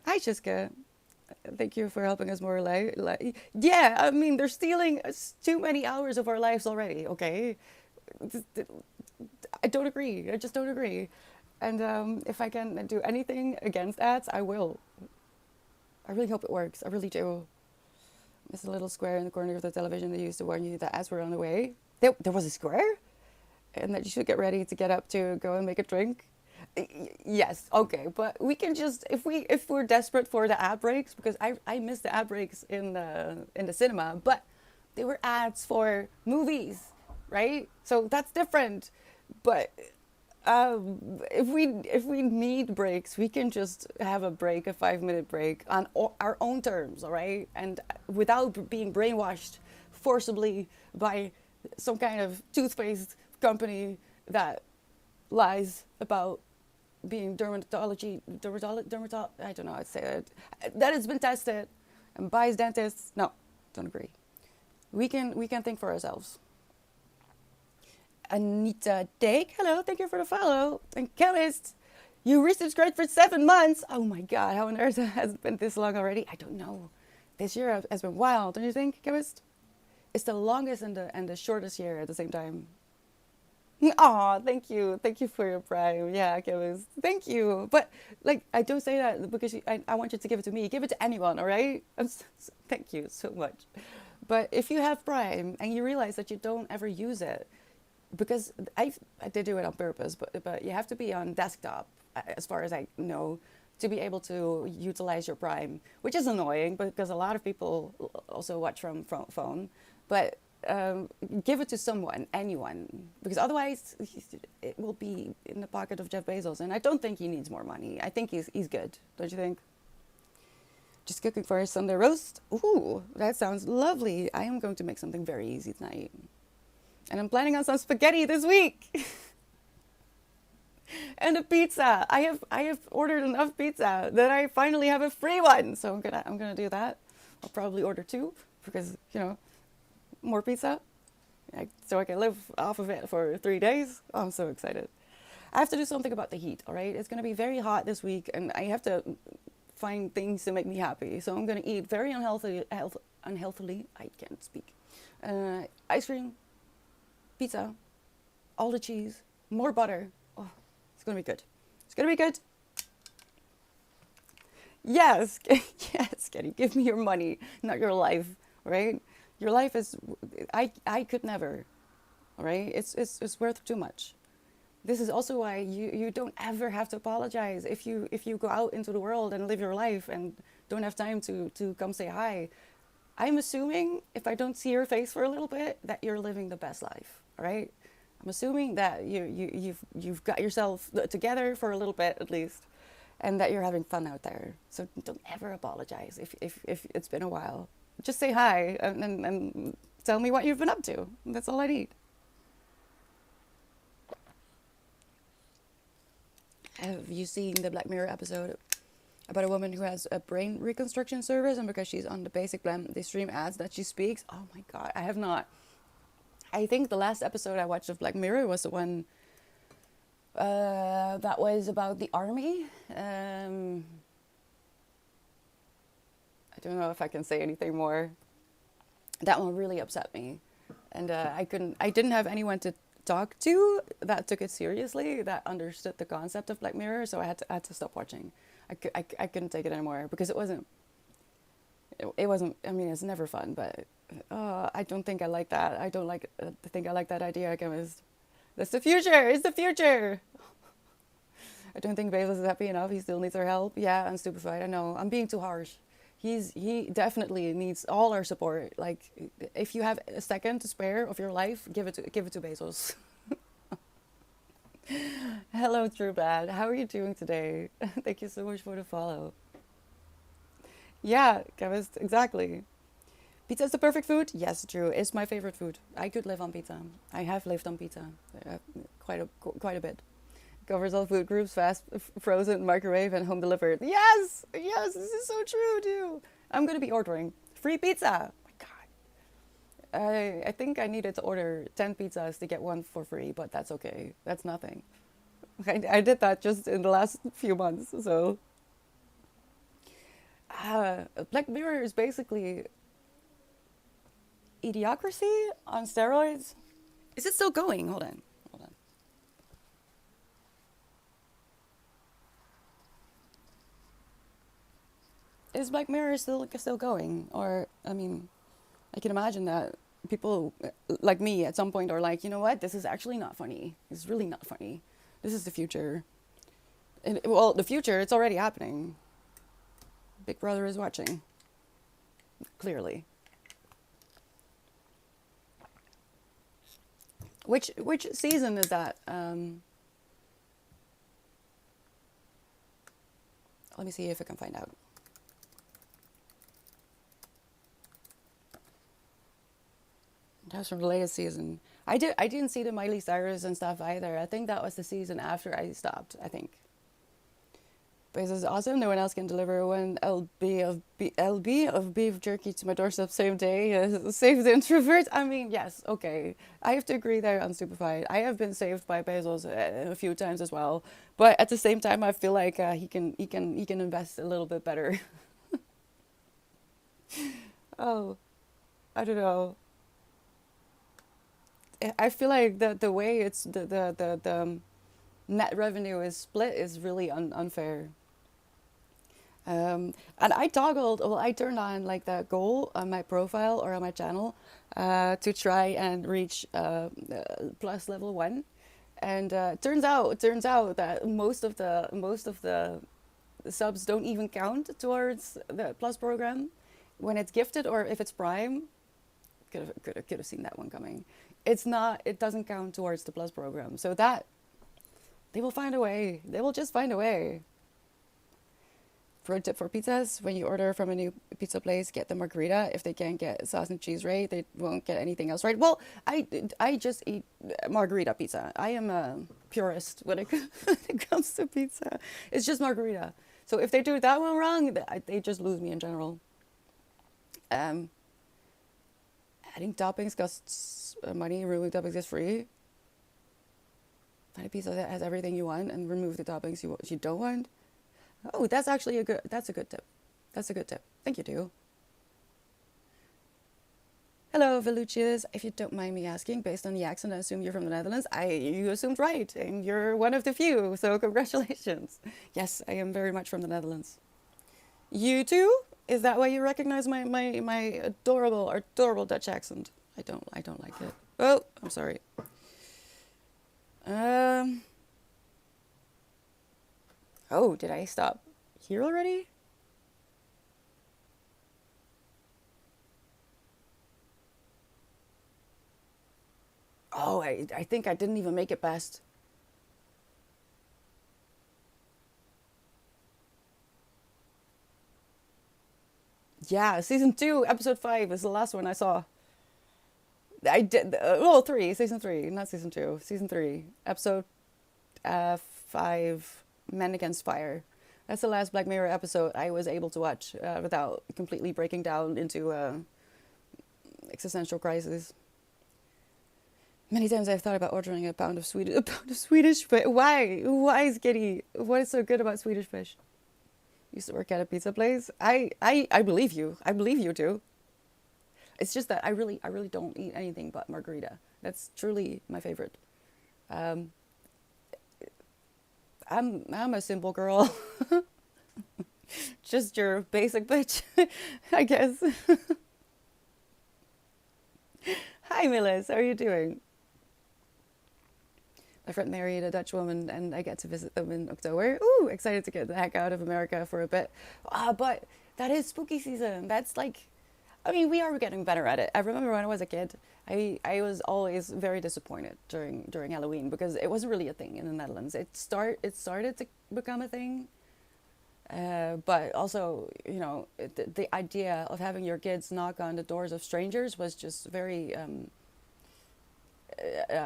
Speaker 1: Hi, Jiska. Thank you for helping us more. Yeah, I mean, they're stealing too many hours of our lives already. Okay, I don't agree. I just don't agree. And if I can do anything against ads, I will. I really hope it works. I really do. There's a little square in the corner of the television they used to warn you that ads were on the way. There was a square? And that you should get ready to get up to go and make a drink? Yes, okay. But we can just, if we're desperate for the ad breaks, because I missed the ad breaks in the cinema, but they were ads for movies, right? So that's different. But If we need breaks, we can just have a break, a 5 minute break on our own terms, all right, and without being brainwashed forcibly by some kind of toothpaste company that lies about being I don't know how to say it, that has been tested and buys dentists. No, don't agree. We can think for ourselves. Anita Dake, hello, thank you for the follow. And Chemist, you resubscribed for 7 months. Oh my god, how on earth has it been this long already? I don't know. This year has been wild, don't you think, Chemist? It's the longest and the shortest year at the same time. Aw, thank you. Thank you for your prime. Yeah, Chemist. Thank you. But, like, I don't say that because I want you to give it to me. Give it to anyone, all right? Thank you so much. But if you have prime and you realize that you don't ever use it, because I did do it on purpose, but you have to be on desktop, as far as I know, to be able to utilize your Prime, which is annoying because a lot of people also watch from phone. But give it to someone, anyone, because otherwise it will be in the pocket of Jeff Bezos, and I don't think he needs more money. I think he's good, don't you think? Just cooking for a Sunday roast. Ooh, that sounds lovely. I am going to make something very easy tonight. And I'm planning on some spaghetti this week. And a pizza. I have ordered enough pizza that I finally have a free one. So I'm gonna do that. I'll probably order two because, more pizza. So I can live off of it for 3 days. Oh, I'm so excited. I have to do something about the heat, all right? It's gonna be very hot this week and I have to find things to make me happy. So I'm gonna eat very unhealthily. I can't speak. Ice cream, pizza, all the cheese, more butter. Oh, it's gonna be good. It's gonna be good. Yes, yes, Kenny, give me your money, not your life, right? Your life is, I could never, all right? It's worth too much. This is also why you don't ever have to apologize if you go out into the world and live your life and don't have time to come say hi. I'm assuming if I don't see your face for a little bit that you're living the best life, all right? I'm assuming that you've got yourself together for a little bit at least, and that you're having fun out there. So don't ever apologize if it's been a while. Just say hi and tell me what you've been up to. That's all I need. Have you seen the Black Mirror episode about a woman who has a brain reconstruction service, and because she's on the basic plan, they stream ads that she speaks? Oh my god, I have not. I think the last episode I watched of Black Mirror was the one that was about the army. I don't know if I can say anything more. That one really upset me, and I didn't have anyone to talk to that took it seriously, that understood the concept of Black Mirror, so I had to stop watching. I couldn't take it anymore because it wasn't, I mean, it's never fun, but I don't think I like that. I don't think I like that idea, Chemist. That's the future. It's the future. I don't think Bezos is happy enough. He still needs our help. Yeah, I'm stupefied. I know. I'm being too harsh. He definitely needs all our support. Like, if you have a second to spare of your life, give it to Bezos. Hello, True Bad. How are you doing today? Thank you so much for the follow. Yeah, Chemist, exactly. Pizza is the perfect food? Yes, Drew. It's my favorite food. I could live on pizza. I have lived on pizza quite a bit. Covers all food groups: fast, frozen, microwave, and home delivered. Yes, yes, this is so true, too. I'm gonna be ordering free pizza. Oh my god. I think I needed to order 10 pizzas to get one for free, but that's okay. That's nothing. I did that just in the last few months. So, Black Mirror is basically Idiocracy on steroids. Is it still going? Hold on. Is Black Mirror still going? Or, I mean, I can imagine that people like me at some point are like, you know what? This is actually not funny. It's really not funny. This is the future. And, well, the future, it's already happening. Big Brother is watching. Clearly. Which season is that? Let me see if I can find out. That was from the latest season. I didn't see the Miley Cyrus and stuff either. I think that was the season after I stopped, I think. But this is awesome. No one else can deliver one LB of beef jerky to my doorstep same day. Save the introvert. I mean, yes, okay. I have to agree there on Stupefied. I have been saved by Bezos a few times as well. But at the same time, I feel like he can invest a little bit better. Oh, I don't know. I feel like the way it's the net revenue is split is really unfair. And I turned on like the goal on my profile or on my channel to try and reach plus level 1. And turns out that most of the subs don't even count towards the plus program when it's gifted or if it's prime. Could have seen that one coming. It's not. It doesn't count towards the plus program. So that they will find a way. They will just find a way. Pro tip for pizzas: when you order from a new pizza place, get the margherita. If they can't get sauce and cheese right, they won't get anything else right. Well, I just eat margherita pizza. I am a purist when it, when it comes to pizza. It's just margherita. So if they do that one wrong, they just lose me in general. Um, Adding toppings costs money. Removing toppings is free. Find a pizza that has everything you want and remove the toppings you don't want. Oh, that's actually that's a good tip. That's a good tip. Thank you, too. Hello, Velucius. If you don't mind me asking, based on the accent, I assume you're from the Netherlands. You assumed right, and you're one of the few, so congratulations. Yes, I am very much from the Netherlands. You too? Is that why you recognize my adorable Dutch accent? I don't like it. Oh, I'm sorry. Um. Oh, did I stop here already? Oh, I think I didn't even make it past. Yeah, season 2, episode 5 is the last one I saw. I did, well, 3, season 3, not season 2, season 3, episode 5, Men Against Fire. That's the last Black Mirror episode I was able to watch without completely breaking down into existential crisis. Many times I've thought about ordering a pound of Swedish, but why? Why, Skitty? What is so good about Swedish fish? Used to work at a pizza place. I believe you. I believe you too. It's just that I really don't eat anything but margarita. That's truly my favorite. Um, I'm a simple girl. Just your basic bitch, I guess. Hi, Millis. How are you doing? My friend married a Dutch woman, and I get to visit them in October. Ooh, excited to get the heck out of America for a bit. But that is spooky season. That's like, I mean, we are getting better at it. I remember when I was a kid, I was always very disappointed during Halloween because it wasn't really a thing in the Netherlands. It started to become a thing, but also, the idea of having your kids knock on the doors of strangers was just very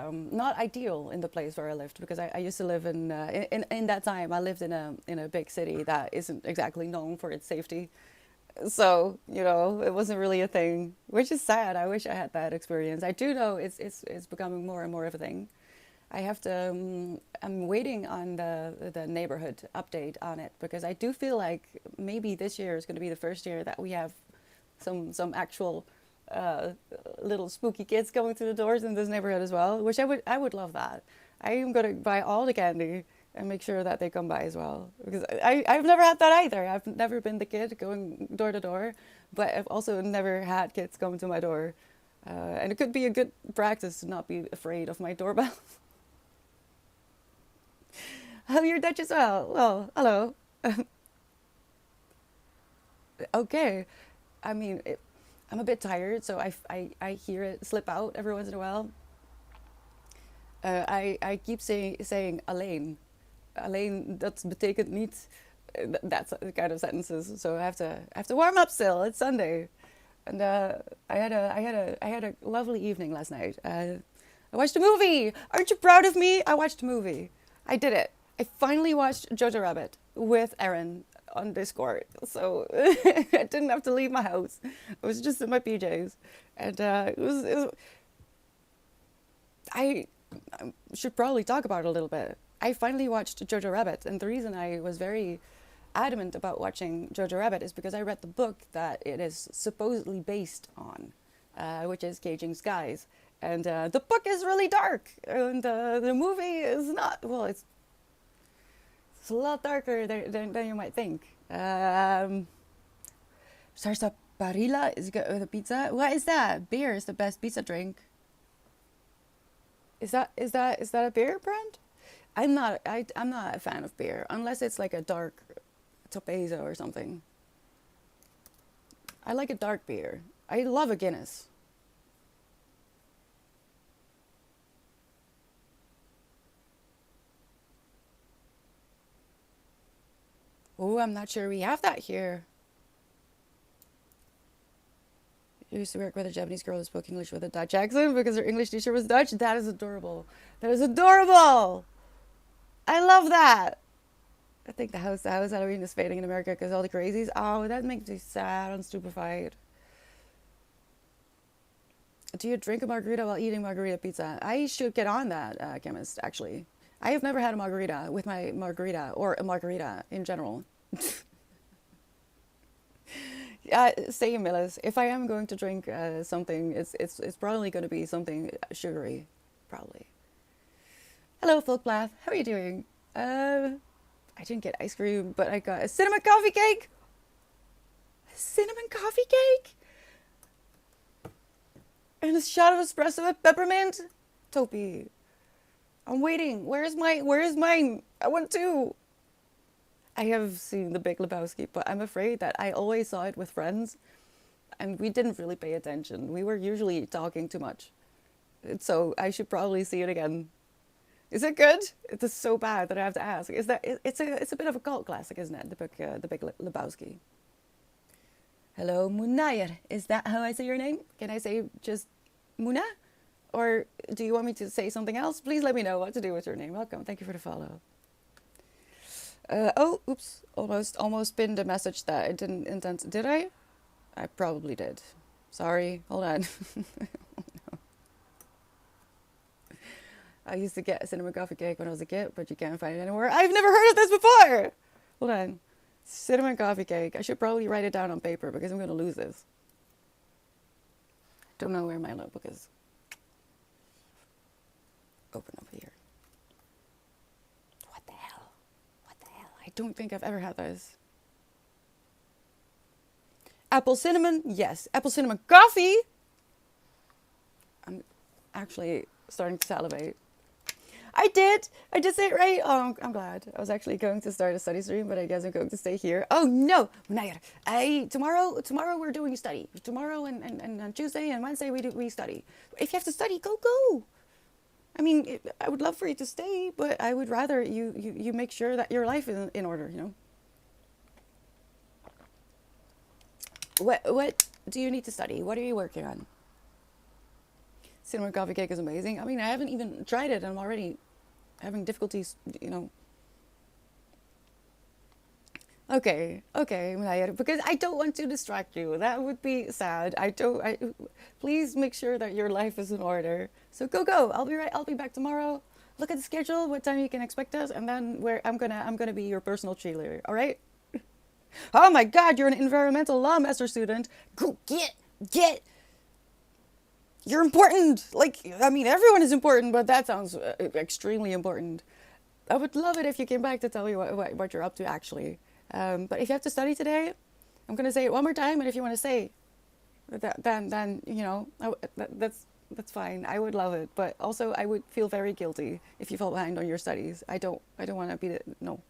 Speaker 1: not ideal in the place where I lived because I used to live in that time I lived in a big city that isn't exactly known for its safety. So, it wasn't really a thing, which is sad. I wish I had that experience. I do know it's becoming more and more of a thing. I have to I'm waiting on the neighborhood update on it because I do feel like maybe this year is going to be the first year that we have some actual uh, little spooky kids coming through the doors in this neighborhood as well, which I would love that. I am gonna buy all the candy and make sure that they come by as well because I've never had that either. I've never been the kid going door to door, but I've also never had kids come to my door, and it could be a good practice to not be afraid of my doorbell. Oh, you're Dutch as well. Well, hello. Okay. I mean, I'm a bit tired, so I hear it slip out every once in a while. I keep saying alleen. Alleen, dat betekent niet That's the kind of sentences. So I have to warm up still. It's Sunday, and I had a lovely evening last night. I watched a movie. Aren't you proud of me? I watched a movie. I did it. I finally watched Jojo Rabbit with Erin on Discord. So I didn't have to leave my house. I was just in my PJs, and I should probably talk about it a little bit. I finally watched Jojo Rabbit, and the reason I was very adamant about watching Jojo Rabbit is because I read the book that it is supposedly based on, which is Caging Skies. And the book is really dark, and the movie is not. Well, it's a lot darker than you might think. Sarsaparilla is good with a pizza. What is that? Beer is the best pizza drink. Is that a beer brand? I'm not a fan of beer unless it's like a dark Topezo or something. I like a dark beer. I love a Guinness. Oh, I'm not sure we have that here. I used to work with a Japanese girl who spoke English with a Dutch accent because her English teacher was Dutch. That is adorable. That is adorable. I love that. I think the house Halloween is fading in America because all the crazies. Oh, that makes me sad and stupefied. Do you drink a margarita while eating margarita pizza? I should get on that, chemist, actually. I have never had a margarita with my margarita or a margarita in general. Same, Millis. If I am going to drink something, it's probably going to be something sugary, probably. Hello, Folkblath. How are you doing? I didn't get ice cream, but I got a cinnamon coffee cake. A cinnamon coffee cake? And a shot of espresso with peppermint? Topi. I'm waiting. Where's mine? I want two. I have seen The Big Lebowski, but I'm afraid that I always saw it with friends, and we didn't really pay attention. We were usually talking too much. So I should probably see it again. Is it good? It is so bad that I have to ask. It's a bit of a cult classic, isn't it? The Big Lebowski. Hello, Munayer. Is that how I say your name? Can I say just Muna? Or do you want me to say something else? Please let me know what to do with your name. Welcome. Thank you for the follow. Oh, oops. Almost pinned a message that I didn't intend to. Did I? I probably did. Sorry. Hold on. I used to get a cinnamon coffee cake when I was a kid, but you can't find it anymore. I've never heard of this before! Hold on. Cinnamon coffee cake. I should probably write it down on paper because I'm going to lose this. Don't know where my notebook is. Open up here. What the hell? What the hell? I don't think I've ever had this. Apple cinnamon? Yes. Apple cinnamon coffee? I'm actually starting to salivate. I did say it right. Oh, I'm glad. I was actually going to start a study stream, but I guess I'm going to stay here. Oh no, tomorrow we're doing a study. Tomorrow and on Tuesday and Wednesday we study. If you have to study, go. I mean, I would love for you to stay, but I would rather you make sure that your life is in order. What do you need to study? What are you working on? Cinnamon coffee cake is amazing. I mean, I haven't even tried it, and I'm already having difficulties, Okay, because I don't want to distract you. That would be sad. Please make sure that your life is in order. So go. I'll be back tomorrow. Look at the schedule, what time you can expect us, and then I'm gonna be your personal cheerleader. All right? Oh my God, you're an environmental law master student. Go get. You're important. I mean, everyone is important, but that sounds extremely important. I would love it if you came back to tell me what you're up to, actually. But if you have to study today, I'm going to say it one more time, and if you want to say that, then that's fine. I would love it, but also I would feel very guilty if you fell behind on your studies. I don't want to be no.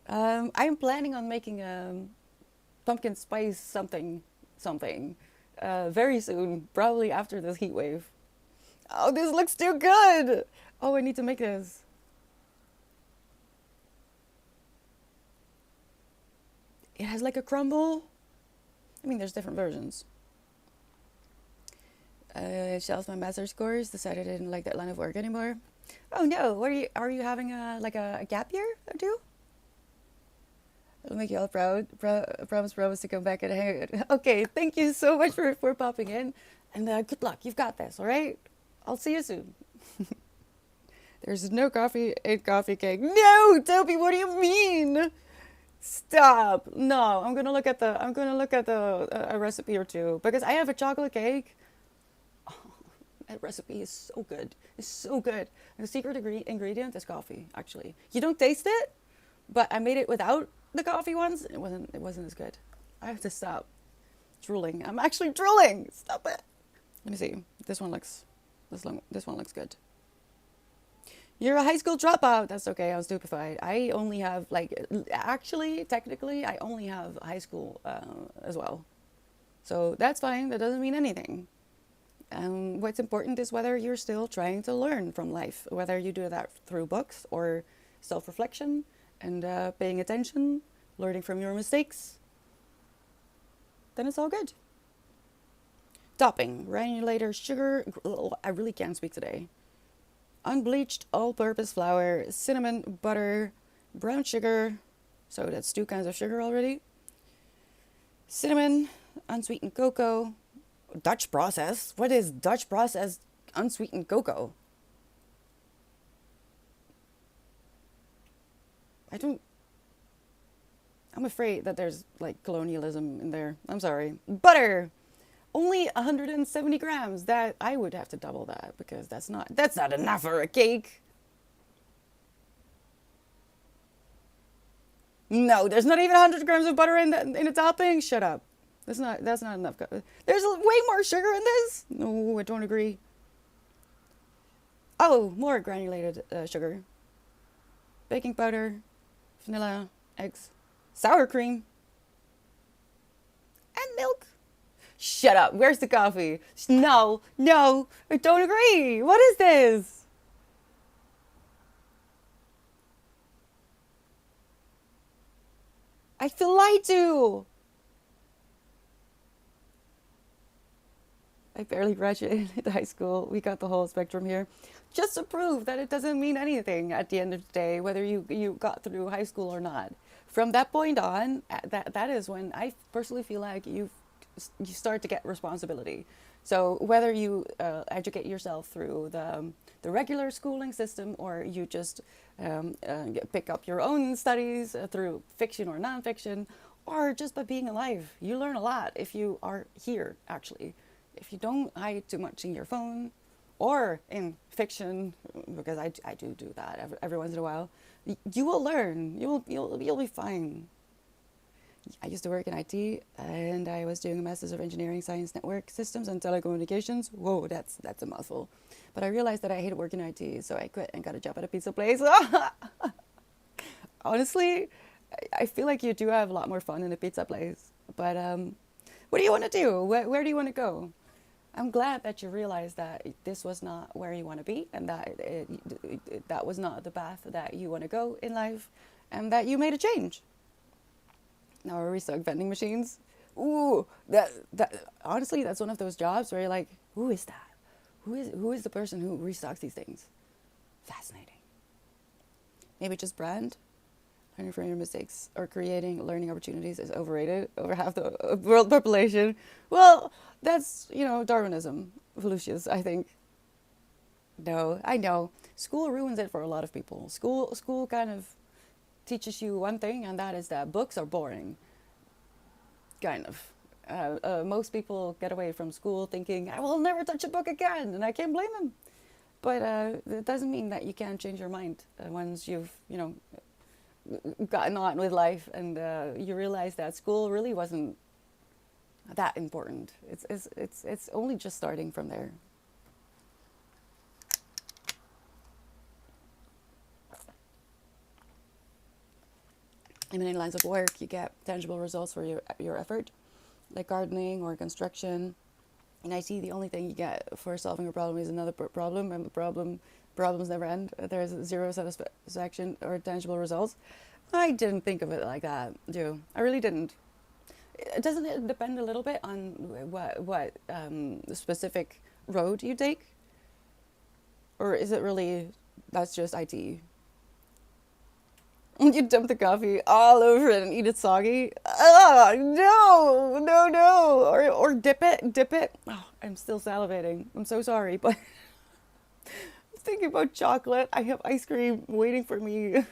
Speaker 1: I'm planning on making a pumpkin spice something. Very soon, probably after this heat wave. Oh, this looks too good! Oh, I need to make this. It has like a crumble. I mean, there's different versions. Shelved my master's course. Decided I didn't like that line of work anymore. Oh no! What are you having a gap year or two? It'll make you all proud. Promise to come back and hang out. Okay, thank you so much for popping in, and good luck. You've got this. All right. I'll see you soon. There's no coffee in coffee cake. No, Toby. What do you mean? Stop. No, I'm gonna look at the a recipe or two because I have a chocolate cake. Oh, that recipe is so good. It's so good. And the secret ingredient is coffee. Actually, you don't taste it, but I made it without the coffee ones. It wasn't as good. I have to stop drooling. I'm actually drooling. Stop it. Let me see. This one looks good. You're a high school dropout. That's okay. I'm stupefied. I only have actually, technically, I only have high school as well. So that's fine. That doesn't mean anything. What's important is whether you're still trying to learn from life, whether you do that through books or self-reflection and paying attention, learning from your mistakes. Then it's all good. Topping, granulated sugar. I really can't speak today. Unbleached all-purpose flour, cinnamon, butter, brown sugar. So that's 2 kinds of sugar already. Cinnamon, unsweetened cocoa. Dutch process? What is Dutch process unsweetened cocoa? I'm afraid that there's colonialism in there. I'm sorry. Butter! Only 170 grams. That I would have to double that because that's not enough for a cake. No, there's not even 100 grams of butter in the topping. Shut up. That's not enough. There's way more sugar in this. No, I don't agree. Oh, more granulated sugar. Baking powder, vanilla, eggs, sour cream, and milk. Shut up. Where's the coffee? No, I don't agree. What is this? I feel lied to. I barely graduated high school. We got the whole spectrum here. Just to prove that it doesn't mean anything at the end of the day, whether you got through high school or not. From that point on, that is when I personally feel like you start to get responsibility. So whether you educate yourself through the regular schooling system or you just pick up your own studies through fiction or nonfiction, or just by being alive, you learn a lot if you are here, actually. If you don't hide too much in your phone or in fiction, because I do that every once in a while, you will learn. You'll be fine. I used to work in IT, and I was doing a Master's of Engineering Science Network Systems and Telecommunications. Whoa, that's a mouthful. But I realized that I hated working in IT, so I quit and got a job at a pizza place. Honestly, I feel like you do have a lot more fun in a pizza place. But what do you want to do? Where do you want to go? I'm glad that you realized that this was not where you want to be, and that that was not the path that you want to go in life, and that you made a change. Now we restock vending machines. Ooh, that honestly, that's one of those jobs where you're like, who is that? Who is the person who restocks these things? Fascinating. Maybe just brand. Learning from your mistakes or creating learning opportunities is overrated. Over half the world population. Well, that's Darwinism, Volusius, I think. No, I know. School ruins it for a lot of people. School kind of teaches you one thing, and that is that books are boring. Kind of. Most people get away from school thinking, I will never touch a book again, and I can't blame them. But it doesn't mean that you can't change your mind once you've, gotten on with life and you realize that school really wasn't that important. It's only just starting from there. In many lines of work, you get tangible results for your effort, like gardening or construction. In IT, the only thing you get for solving a problem is another problem, and problems never end. There's zero satisfaction or tangible results. I didn't think of it like that, Joe. I really didn't. Doesn't it depend a little bit on what specific road you take, or is it really that's just IT? You dump the coffee all over it and eat it soggy. Oh no, no, no! Or dip it, dip it. Oh, I'm still salivating. I'm so sorry, but I'm thinking about chocolate. I have ice cream waiting for me.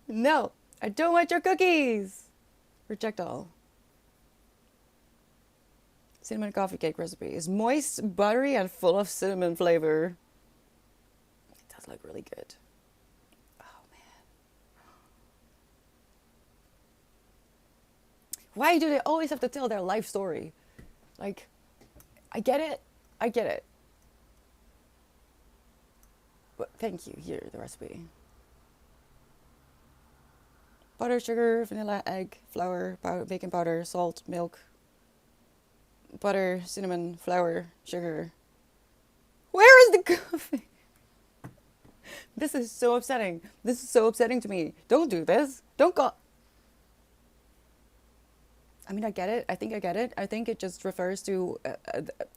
Speaker 1: No, I don't want your cookies. Reject all. Cinnamon coffee cake recipe is moist, buttery, and full of cinnamon flavor. It does look really good. Oh man. Why do they always have to tell their life story? Like, I get it. I get it. But thank you. Here, the recipe. Butter, sugar, vanilla, egg, flour, baking powder, salt, milk. Butter, cinnamon, flour, sugar. Where is the coffee? This is so upsetting. This is so upsetting to me. Don't do this. Don't go. I mean, I get it. I think I get it. I think it just refers to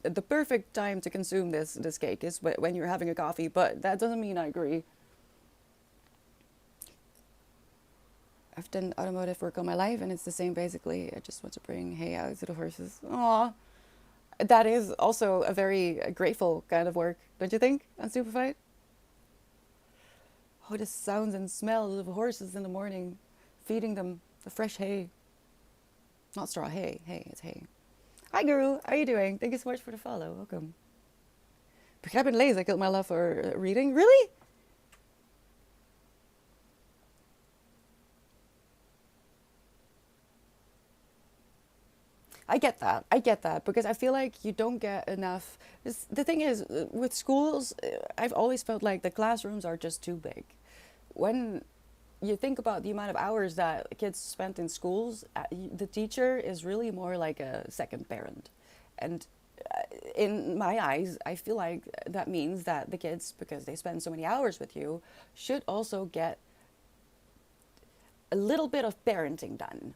Speaker 1: the perfect time to consume this cake is when you're having a coffee. But that doesn't mean I agree. I've done automotive work all my life, and it's the same basically. I just want to bring hay out to the horses. Aw. That is also a very grateful kind of work, don't you think, on Superfight? Oh, the sounds and smells of horses in the morning, feeding them the fresh hay. Not straw hay. Hay, it's hay. Hi, Guru. How are you doing? Thank you so much for the follow. Welcome. Begrijp en lezen. I killed my love for reading. Really? I get that. I get that because I feel like you don't get enough. The thing is, with schools, I've always felt like the classrooms are just too big. When you think about the amount of hours that kids spent in schools, the teacher is really more like a second parent. And in my eyes, I feel like that means that the kids, because they spend so many hours with you, should also get a little bit of parenting done.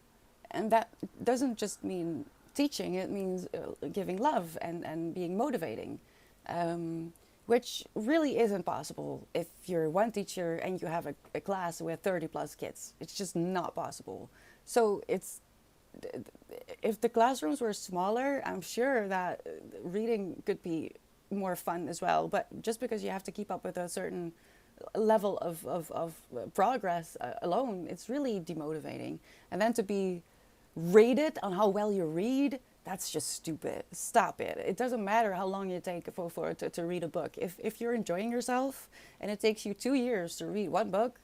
Speaker 1: And that doesn't just mean teaching, it means giving love and being motivating, which really isn't possible if you're one teacher and you have a class with 30 plus kids. It's just not possible. So if the classrooms were smaller, I'm sure that reading could be more fun as well. But just because you have to keep up with a certain level of progress alone, it's really demotivating. And then to be rated on how well you read, that's just stupid. Stop it. It doesn't matter how long you take to read a book. If you're enjoying yourself and it takes you 2 years to read one book,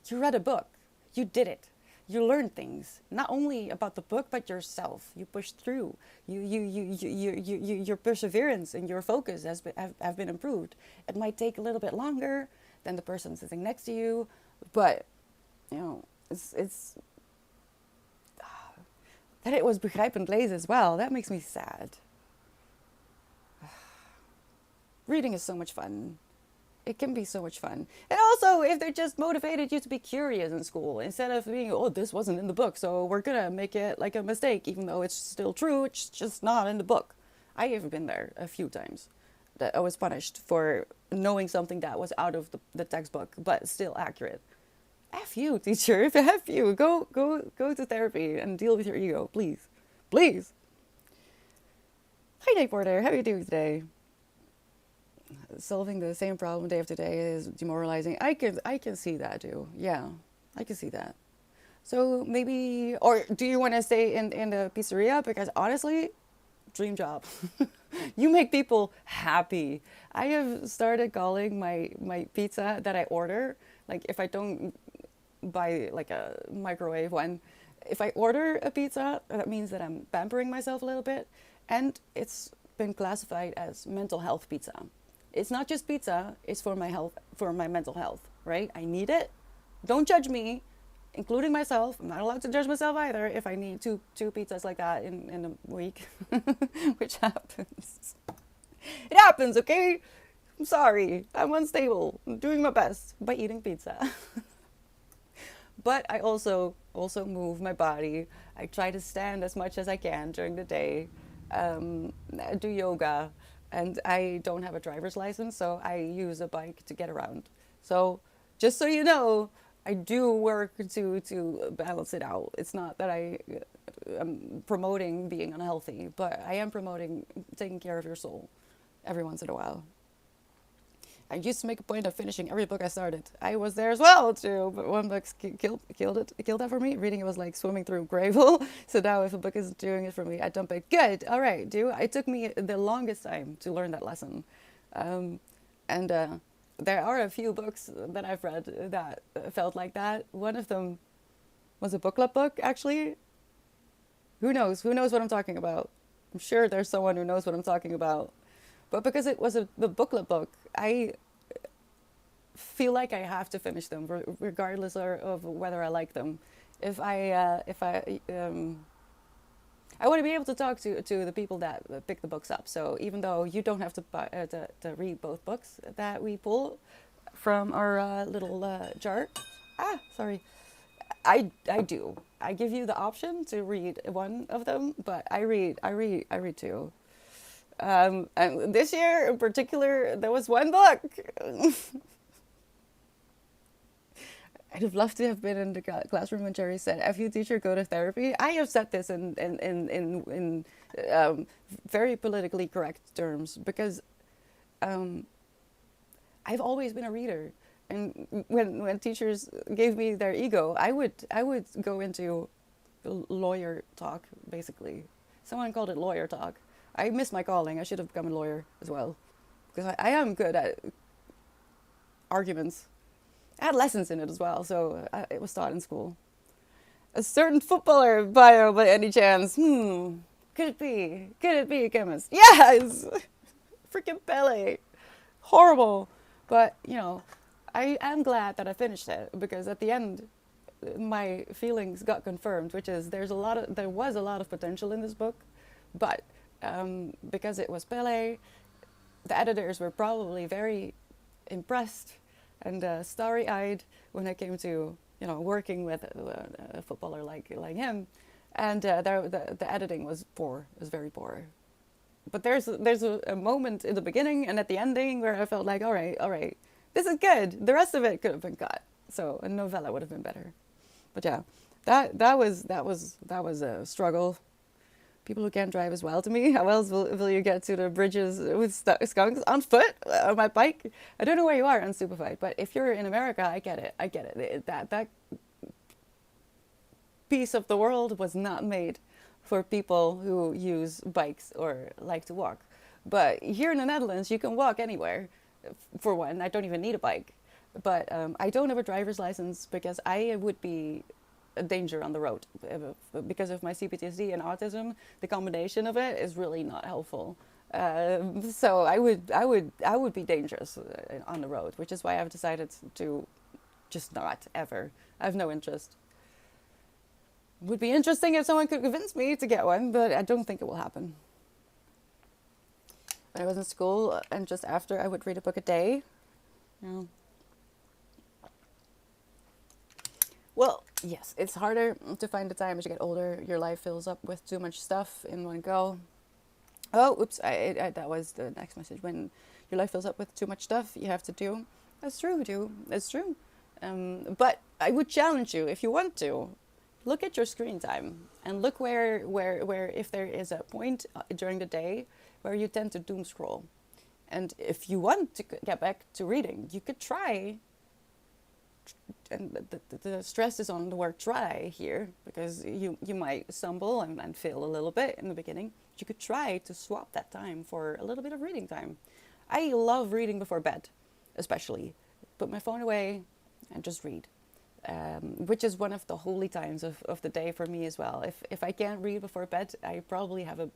Speaker 1: you read a book. You did it. You learned things, not only about the book, but yourself. You pushed through. Your perseverance and your focus have been improved. It might take a little bit longer than the person sitting next to you, but, you know, it's that it was begrijpend lezen as well. That makes me sad. Reading is so much fun. It can be so much fun. And also, if they just motivated you to be curious in school, instead of being, oh, this wasn't in the book, so we're going to make it like a mistake, even though it's still true, it's just not in the book. I have been there a few times. That I was punished for knowing something that was out of the textbook, but still accurate. F you, teacher. F you. Go to therapy and deal with your ego, please. Please. Hi, Night Porter. How are you doing today? Solving the same problem day after day is demoralizing. I can see that too. Yeah, I can see that. So maybe, or do you want to stay in the pizzeria? Because honestly, dream job. You make people happy. I have started calling my pizza that I order, like if I don't buy like a microwave one, if I order a pizza, that means that I'm pampering myself a little bit, and it's been classified as mental health pizza. It's not just pizza, it's for my health, for my mental health, right? I need it. Don't judge me, including myself. I'm not allowed to judge myself either if I need two pizzas like that in a week, which happens. It happens, okay? I'm sorry. I'm unstable. I'm doing my best by eating pizza. But I also move my body. I try to stand as much as I can during the day. I do yoga, and I don't have a driver's license, so I use a bike to get around. So just so you know, I do work to balance it out. It's not that I am promoting being unhealthy, but I am promoting taking care of your soul every once in a while. I used to make a point of finishing every book I started. I was there as well too, but one book killed that for me. Reading it was like swimming through gravel. So now if a book isn't doing it for me, I dump it. Good, all right, do. It took me the longest time to learn that lesson, and there are a few books that I've read that felt like that. One of them was a book club book, actually. Who knows? Who knows what I'm talking about? I'm sure there's someone who knows what I'm talking about. But because it was a booklet book, I feel like I have to finish them, regardless of whether I like them. I want to be able to talk to the people that pick the books up. So even though you don't have to to read both books that we pull from our little jar, sorry, I do. I give you the option to read one of them, but I read two. And this year in particular, there was one book. I'd have loved to have been in the classroom when Jerry said, "If you teacher, go to therapy." I have said this in very politically correct terms because I've always been a reader, and when teachers gave me their ego, I would go into lawyer talk basically. Someone called it lawyer talk. I miss my calling. I should have become a lawyer as well, because I am good at arguments. I had lessons in it as well, so it was taught in school. A certain footballer bio by any chance? Could it be? Could it be a chemist? Yes! Freaking Pele. Horrible. But, I am glad that I finished it, because at the end, my feelings got confirmed, which is there was a lot of potential in this book, but because it was Pele, the editors were probably very impressed and starry-eyed when it came to working with a footballer like him, and the editing was poor. It was very poor. But there's a moment in the beginning and at the ending where I felt like, all right, this is good. The rest of it could have been cut, so a novella would have been better. But yeah, that was a struggle. People who can't drive as well to me. How else will you get to the bridges with skunks on foot on my bike? I don't know where you are on Stupefied, but if you're in America, I get it. That piece of the world was not made for people who use bikes or like to walk. But here in the Netherlands, you can walk anywhere. For one, I don't even need a bike. But I don't have a driver's license because I would be a danger on the road. Because of my CPTSD and autism, the combination of it is really not helpful. So I would be dangerous on the road, which is why I've decided to just not ever. I have no interest. Would be interesting if someone could convince me to get one, but I don't think it will happen. When I was in school and just after, I would read a book a day. Well, yes, it's harder to find the time as you get older. Your life fills up with too much stuff in one go. Oh, oops, that was the next message. When your life fills up with too much stuff, you have to do. That's true, too. That's true. But I would challenge you, if you want to, look at your screen time and look where if there is a point during the day where you tend to doom scroll. And if you want to get back to reading, you could try. And the stress is on the word try here, because you might stumble and fail a little bit in the beginning. You could try to swap that time for a little bit of reading time. I love reading before bed, especially. Put my phone away and just read, which is one of the holy times of the day for me as well. If I can't read before bed, I probably have a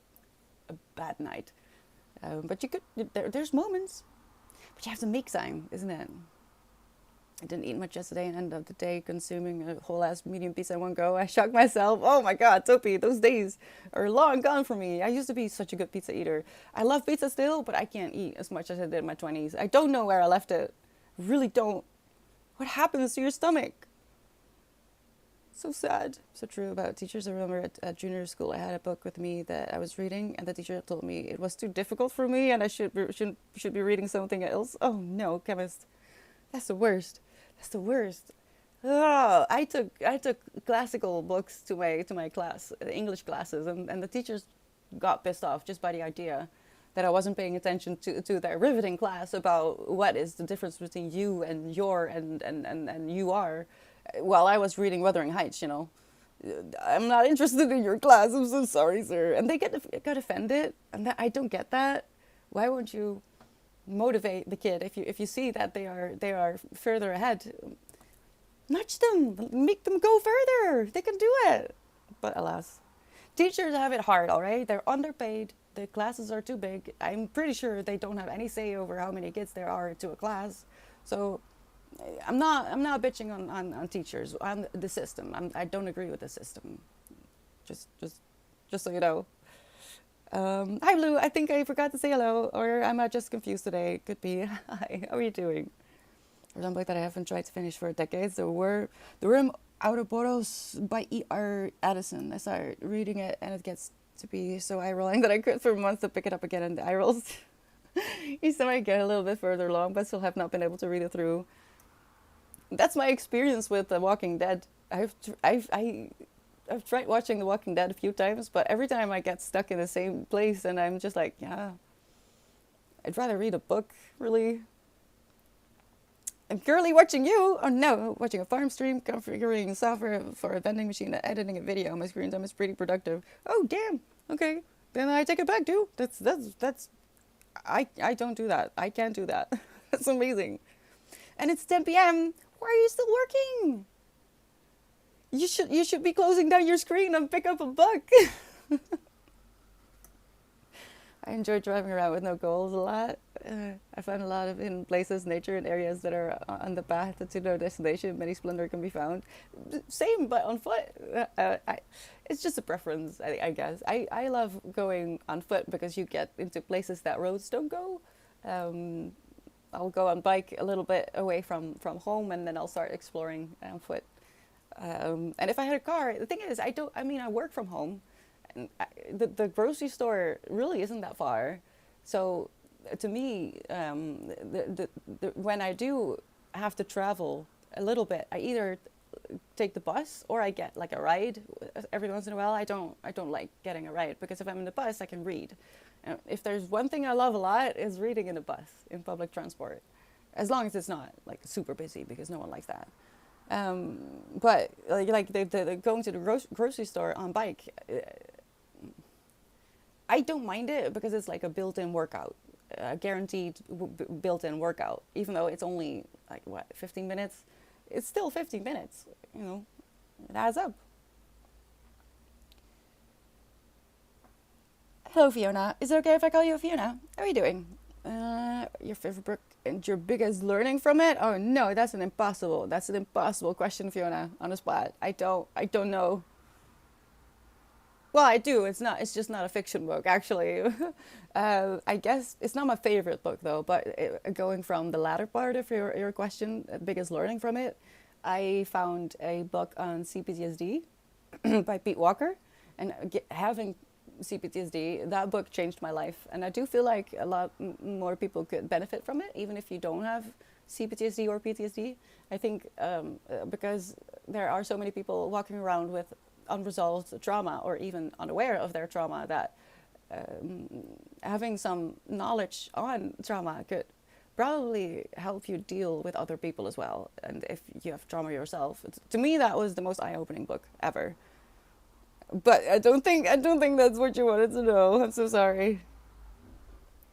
Speaker 1: bad night. But you could, there's moments, but you have to make time, isn't it? I didn't eat much yesterday and ended up the day consuming a whole ass medium pizza in one go. I shocked myself. Oh my god, Topi, those days are long gone for me. I used to be such a good pizza eater. I love pizza still, but I can't eat as much as I did in my 20s. I don't know where I left it. Really don't. What happens to your stomach? So sad. So true about teachers. I remember at junior school, I had a book with me that I was reading, and the teacher told me it was too difficult for me, and I should be reading something else. Oh no, chemist. That's the worst. That's the worst. Oh, I took classical books to my class, English classes, and the teachers got pissed off just by the idea that I wasn't paying attention to their riveting class about what is the difference between you and your and you are, while I was reading Wuthering Heights, you know. I'm not interested in your class. I'm so sorry, sir. And they got offended, and I don't get that. Why won't you motivate the kid if you see that they are further ahead? Nudge them, make them go further. They can do it. But alas, teachers have it hard. All right, they're underpaid. The classes are too big. I'm pretty sure they don't have any say over how many kids there are to a class. So I'm not bitching on teachers, on the system. I don't agree with the system. Just so you know. Hi Blue, I think I forgot to say hello, or am I just confused today? Could be. Hi, how are you doing? There's one book that I haven't tried to finish for decades. The Worm Ouroboros by E.R. Addison. I started reading it and it gets to be so eye-rolling that I quit for months to pick it up again, and the eye rolls each time I get a little bit further along, but still have not been able to read it through. That's my experience with The Walking Dead. I've tried watching The Walking Dead a few times, but every time I get stuck in the same place, and I'm just like, yeah, I'd rather read a book, really. I'm currently watching you. Oh no, watching a farm stream, configuring software for a vending machine, and editing a video. My screen time is pretty productive. Oh damn. Okay, then I take it back, dude. That's. I don't do that. I can't do that. That's amazing. And it's 10 p.m. Why are you still working? You should be closing down your screen and pick up a book. I enjoy driving around with no goals a lot. I find a lot of hidden places, nature, and areas that are on the path to no destination. Many splendor can be found. Same, but on foot. It's just a preference, I guess. I love going on foot because you get into places that roads don't go. I'll go on bike a little bit away from home, and then I'll start exploring on foot. And if I had a car, the thing is, I work from home. And the grocery store really isn't that far. So to me, when I do have to travel a little bit, I either take the bus or I get like a ride every once in a while. I don't like getting a ride because if I'm in the bus, I can read. If there's one thing I love a lot is reading in a bus, in public transport, as long as it's not like super busy, because no one likes that. But like the going to the grocery store on bike, I don't mind it because it's like a built-in workout, a guaranteed built-in workout. Even though it's only like 15 minutes, it's still 15 minutes. You know, it adds up. Hello, Fiona. Is it okay if I call you Fiona? How are you doing? Your favorite book and your biggest learning from it? Oh no, that's an impossible question, Fiona. On the spot, I don't know. Well, I do. It's just not a fiction book, actually. I guess it's not my favorite book, though. But going from the latter part of your question, biggest learning from it, I found a book on CPTSD by Pete Walker. And having CPTSD, that book changed my life. And I do feel like a lot more people could benefit from it, even if you don't have CPTSD or PTSD. I think because there are so many people walking around with unresolved trauma or even unaware of their trauma, that having some knowledge on trauma could probably help you deal with other people as well. And if you have trauma yourself, to me that was the most eye-opening book ever. But I don't think that's what you wanted to know. I'm so sorry.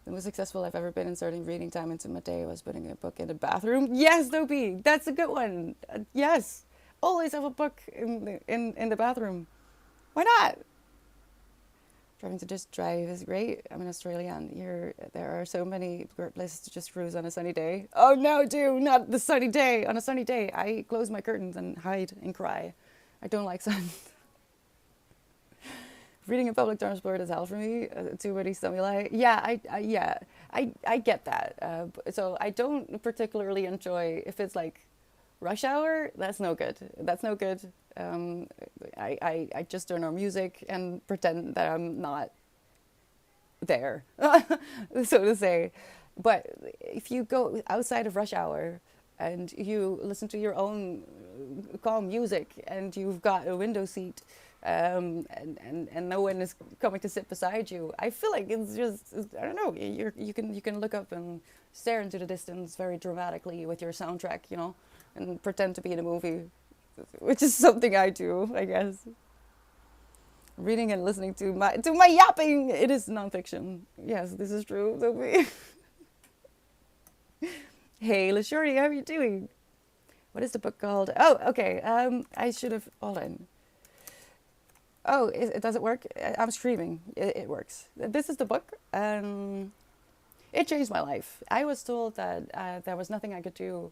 Speaker 1: The most successful I've ever been inserting reading time into my day was putting a book in the bathroom. Yes, Dopey, that's a good one. Yes. Always have a book in the bathroom. Why not? Driving to just drive is great. I'm in Australia, and here there are so many great places to just cruise on a sunny day. Oh no, dude, not the sunny day. On a sunny day, I close my curtains and hide and cry. I don't like sun. Reading in public transport is hell for me. Too many stimuli. Yeah, I get that. So I don't particularly enjoy if it's like rush hour. That's no good. That's no good. Um, I just turn on music and pretend that I'm not there, so to say. But if you go outside of rush hour and you listen to your own calm music and you've got a window seat, and no one is coming to sit beside you, I feel like it's just, I don't know, you can look up and stare into the distance very dramatically with your soundtrack, and pretend to be in a movie, which is something I do, I guess. Reading and listening to my yapping. It is nonfiction. Yes, this is true. Hey, LaShorty, how are you doing? What is the book called? Oh, okay. I should have. Hold on. Oh, does it work? I'm streaming. It works. This is the book. It changed my life. I was told that there was nothing I could do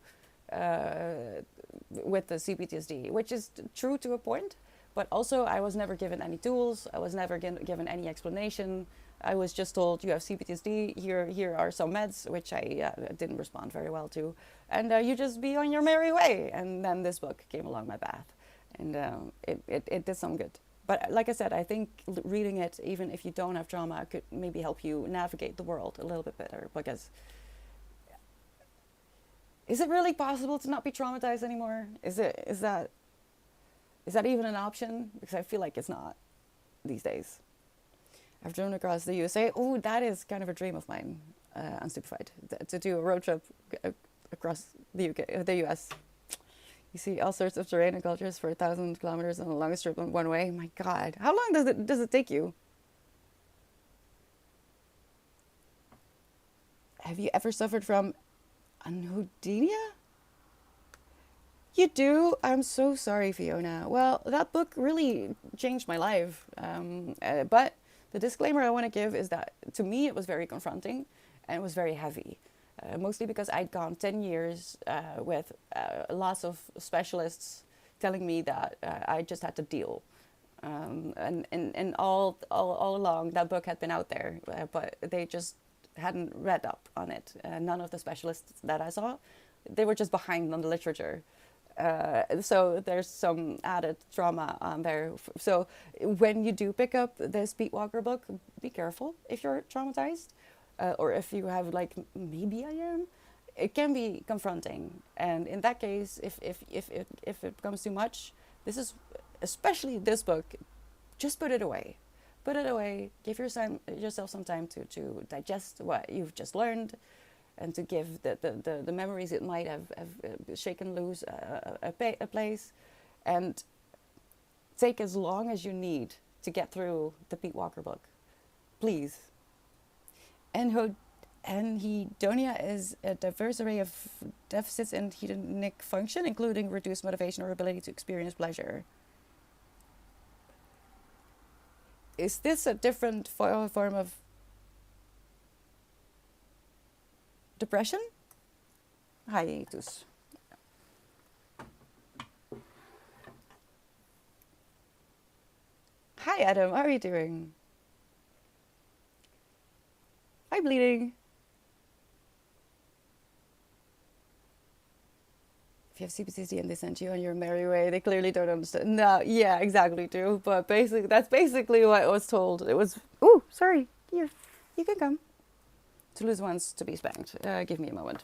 Speaker 1: with the CPTSD, which is true to a point. But also, I was never given any tools. I was never given any explanation. I was just told, you have CPTSD, here are some meds, which I didn't respond very well to. And you just be on your merry way. And then this book came along my path. And it did some good. But like I said, I think reading it, even if you don't have trauma, could maybe help you navigate the world a little bit better. Because is it really possible to not be traumatized anymore? Is that even an option? Because I feel like it's not these days. I've driven across the USA. Oh, that is kind of a dream of mine, unstupefied, to do a road trip across the UK, the US. You see all sorts of terrain and cultures for 1,000 kilometers on the longest trip in one way. My God, how long does it take you? Have you ever suffered from anhedonia? You do? I'm so sorry, Fiona. Well, that book really changed my life. But the disclaimer I want to give is that to me it was very confronting and it was very heavy. Mostly because I'd gone 10 years with lots of specialists telling me that I just had to deal. And all along that book had been out there, but they just hadn't read up on it. None of the specialists that I saw, they were just behind on the literature. So there's some added trauma on there. So when you do pick up the Speed Walker book, be careful if you're traumatized. Or if you have like, maybe I am, it can be confronting. And in that case, if it becomes too much, especially this book, just put it away. Put it away, give yourself some time to digest what you've just learned and to give the memories it might have shaken loose a place, and take as long as you need to get through the Pete Walker book, please. Anhedonia is a diverse array of deficits in hedonic function, including reduced motivation or ability to experience pleasure. Is this a different form of depression? Hiatus. Hi, Adam. How are you doing? Hi, Bleeding. If you have CPTSD and they send you on your merry way, they clearly don't understand. No, yeah, exactly, too. But that's basically what I was told. It was, ooh, sorry. You can come. Toulouse wants to be spanked. Give me a moment.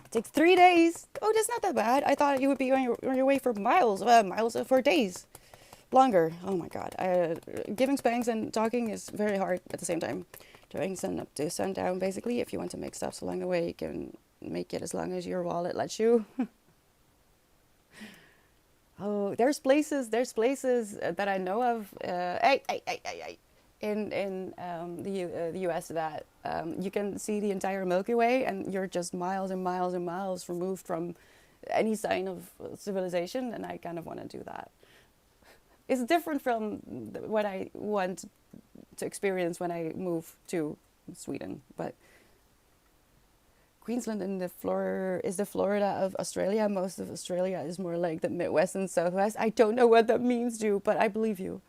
Speaker 1: It takes 3 days. Oh, that's not that bad. I thought you would be on your way for miles for days. Longer. Oh my God. Giving spanks and talking is very hard at the same time. Doing sun up to sundown, basically. If you want to make stops along the way, you can make it as long as your wallet lets you. Oh, there's places that I know of. In the US that you can see the entire Milky Way, and you're just miles and miles and miles removed from any sign of civilization. And I kind of want to do that. It's different from what I want to experience when I move to Sweden. But Queensland in the is the Florida of Australia. Most of Australia is more like the Midwest and Southwest. I don't know what that means, Ju, but I believe you.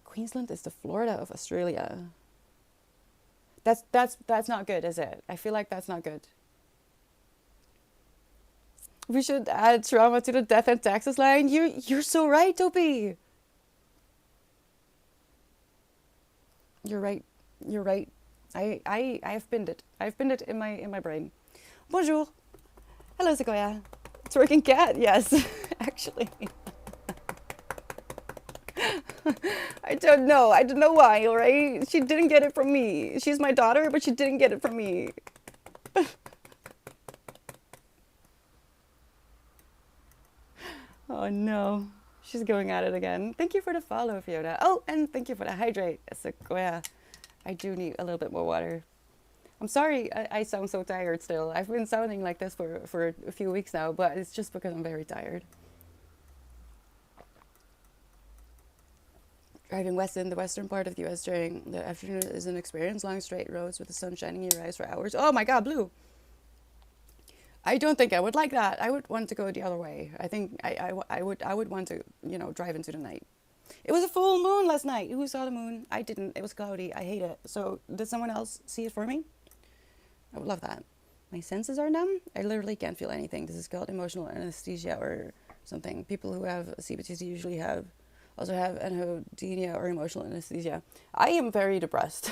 Speaker 1: Queensland is the Florida of Australia. That's not good, is it? I feel like that's not good. We should add trauma to the death and taxes line. You're so right, Toby. You're right. You're right. I have pinned it. I've pinned it in my brain. Bonjour. Hello, Sequoia. Twerking cat. Yes, actually. I don't know. I don't know why. All right. She didn't get it from me. She's my daughter, but she didn't get it from me. Oh no. She's going at it again. Thank you for the follow, Fiona. Oh, and thank you for the hydrate, Sequoia. I do need a little bit more water. I'm sorry I sound so tired still. I've been sounding like this for a few weeks now, but it's just because I'm very tired. Driving west in the western part of the US during the afternoon is an experience. Long straight roads with the sun shining in your eyes for hours. Oh my god, blue! I don't think I would like that. I would want to go the other way. I think I would want to, drive into the night. It was a full moon last night. Who saw the moon? I didn't. It was cloudy. I hate it. So did someone else see it for me? I would love that. My senses are numb. I literally can't feel anything. This is called emotional anesthesia or something. People who have CBTC usually also have anhedonia or emotional anesthesia. I am very depressed.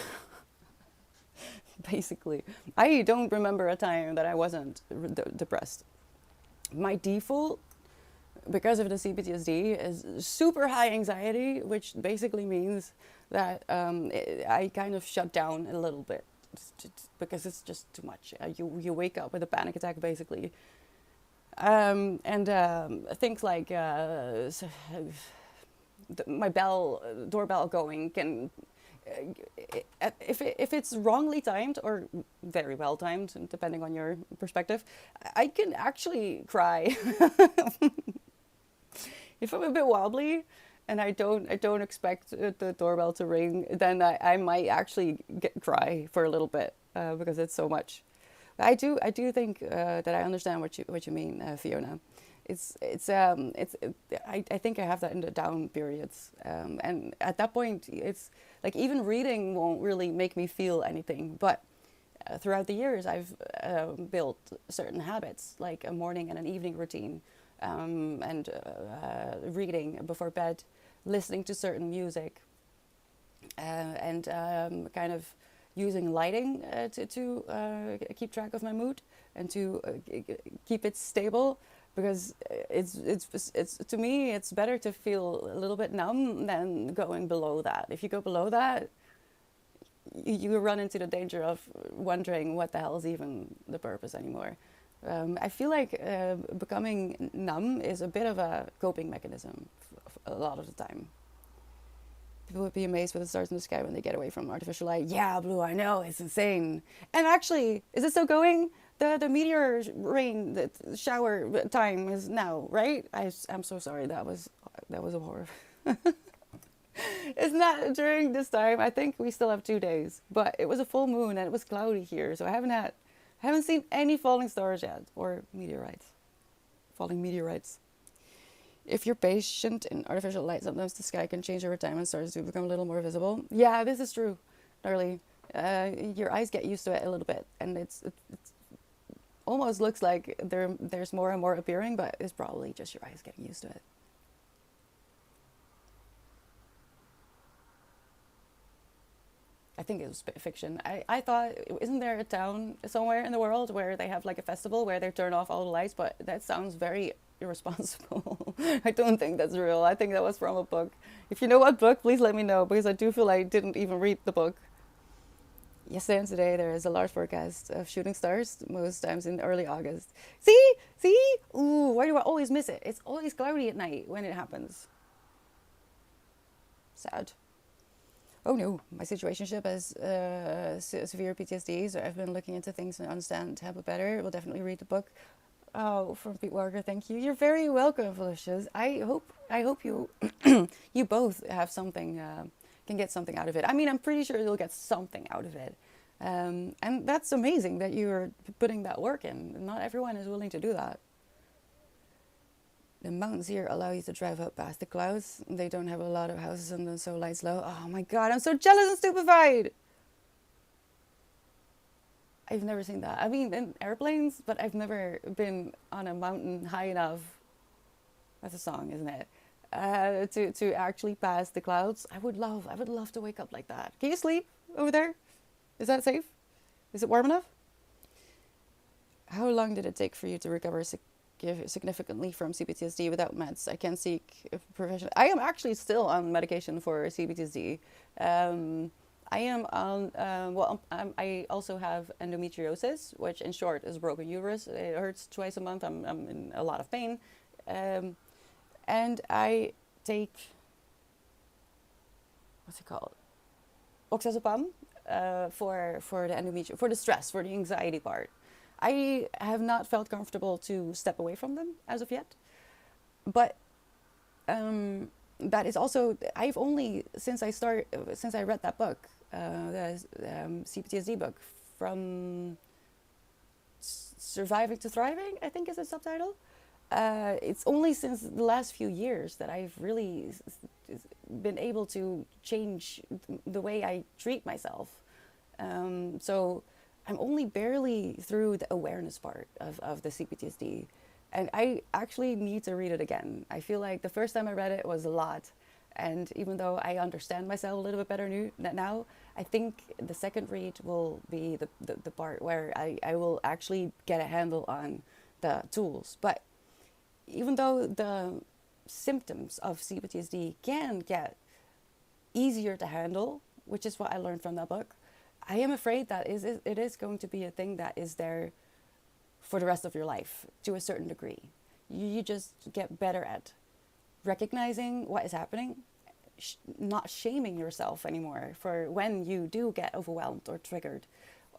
Speaker 1: Basically, I don't remember a time that I wasn't depressed. My default, because of the CPTSD, is super high anxiety, which basically means that I kind of shut down a little bit because it's just too much. You wake up with a panic attack, basically. And things like my doorbell going can, if it's wrongly timed or very well timed, depending on your perspective, I can actually cry. If I'm a bit wobbly and I don't expect the doorbell to ring, then I might actually cry for a little bit because it's so much. But I do think that I understand what you mean, Fiona. I think I have that in the down periods, and at that point, it's like even reading won't really make me feel anything. But throughout the years, I've built certain habits, like a morning and an evening routine, and reading before bed, listening to certain music, and kind of using lighting to keep track of my mood and to keep it stable. Because it's to me, it's better to feel a little bit numb than going below that. If you go below that, you run into the danger of wondering what the hell is even the purpose anymore. I feel like becoming numb is a bit of a coping mechanism a lot of the time. People would be amazed with the stars in the sky when they get away from artificial light. Yeah, Blue, I know, it's insane. And actually, is it still going? The meteor rain, the shower time is now, right? I'm so sorry. That was a horror. It's not during this time. I think we still have 2 days, but it was a full moon and it was cloudy here, so I haven't seen any falling stars yet or falling meteorites. If you're patient in artificial light, sometimes the sky can change over time and stars do become a little more visible. Yeah, this is true, Darlie. Your eyes get used to it a little bit, and it's almost looks like there's more and more appearing, but it's probably just your eyes getting used to it. I think it was fiction. I thought, isn't there a town somewhere in the world where they have like a festival where they turn off all the lights? But that sounds very irresponsible. I don't think that's real. I think that was from a book. If you know what book, please let me know, because I do feel I didn't even read the book. Yesterday and today there is a large forecast of shooting stars, most times in early August. See? Ooh, why do I always miss it? It's always cloudy at night when it happens. Sad. Oh no, my situationship has severe PTSD, so I've been looking into things to understand Tampa better. We'll definitely read the book. Oh, from Pete Walker, thank you. You're very welcome, Felicia's. I hope you, you both have something, can get something out of it. I mean, I'm pretty sure you'll get something out of it. And that's amazing that you're putting that work in. Not everyone is willing to do that. The mountains here allow you to drive up past the clouds. They don't have a lot of houses on them, so lights low. Oh my god, I'm so jealous and stupefied. I've never seen that. I mean, in airplanes, but I've never been on a mountain high enough. That's a song, isn't it? To actually pass the clouds. I would love to wake up like that. Can you sleep over there? Is that safe? Is it warm enough? How long did it take for you to recover significantly from CPTSD without meds? I can seek a professional. I am actually still on medication for CPTSD. I am on, I also have endometriosis, which in short is a broken uterus. It hurts twice a month. I'm in a lot of pain. And I take, what's it called? Oxazepam for the endometrium, for the stress, for the anxiety part. I have not felt comfortable to step away from them as of yet. But that is also, I've only, since I read that book, the CPTSD book, From Surviving to Thriving, I think is the subtitle. It's only since the last few years that I've really been able to change the way I treat myself. So I'm only barely through the awareness part of the CPTSD. And I actually need to read it again. I feel like the first time I read it was a lot. And even though I understand myself a little bit better now, I think the second read will be the part where I will actually get a handle on the tools. But even though the symptoms of CPTSD can get easier to handle, which is what I learned from that book, I am afraid that it is going to be a thing that is there for the rest of your life to a certain degree. You just get better at recognizing what is happening, not shaming yourself anymore for when you do get overwhelmed or triggered,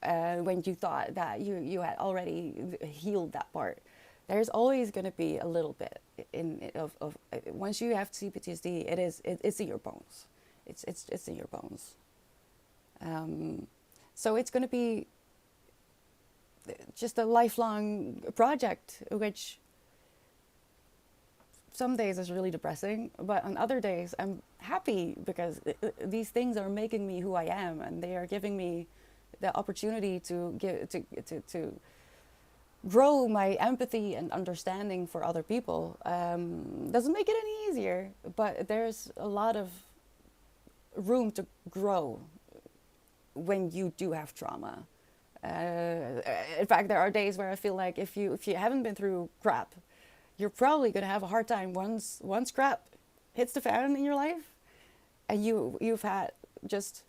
Speaker 1: when you thought that you had already healed that part. There's always going to be a little bit of once you have CPTSD, it's in your bones. It's in your bones. So it's going to be just a lifelong project, which some days is really depressing, but on other days I'm happy because these things are making me who I am, and they are giving me the opportunity to grow my empathy and understanding for other people. Doesn't make it any easier, but there's a lot of room to grow when you do have trauma. In fact, there are days where I feel like if you haven't been through crap, you're probably going to have a hard time once crap hits the fan in your life, and you've had just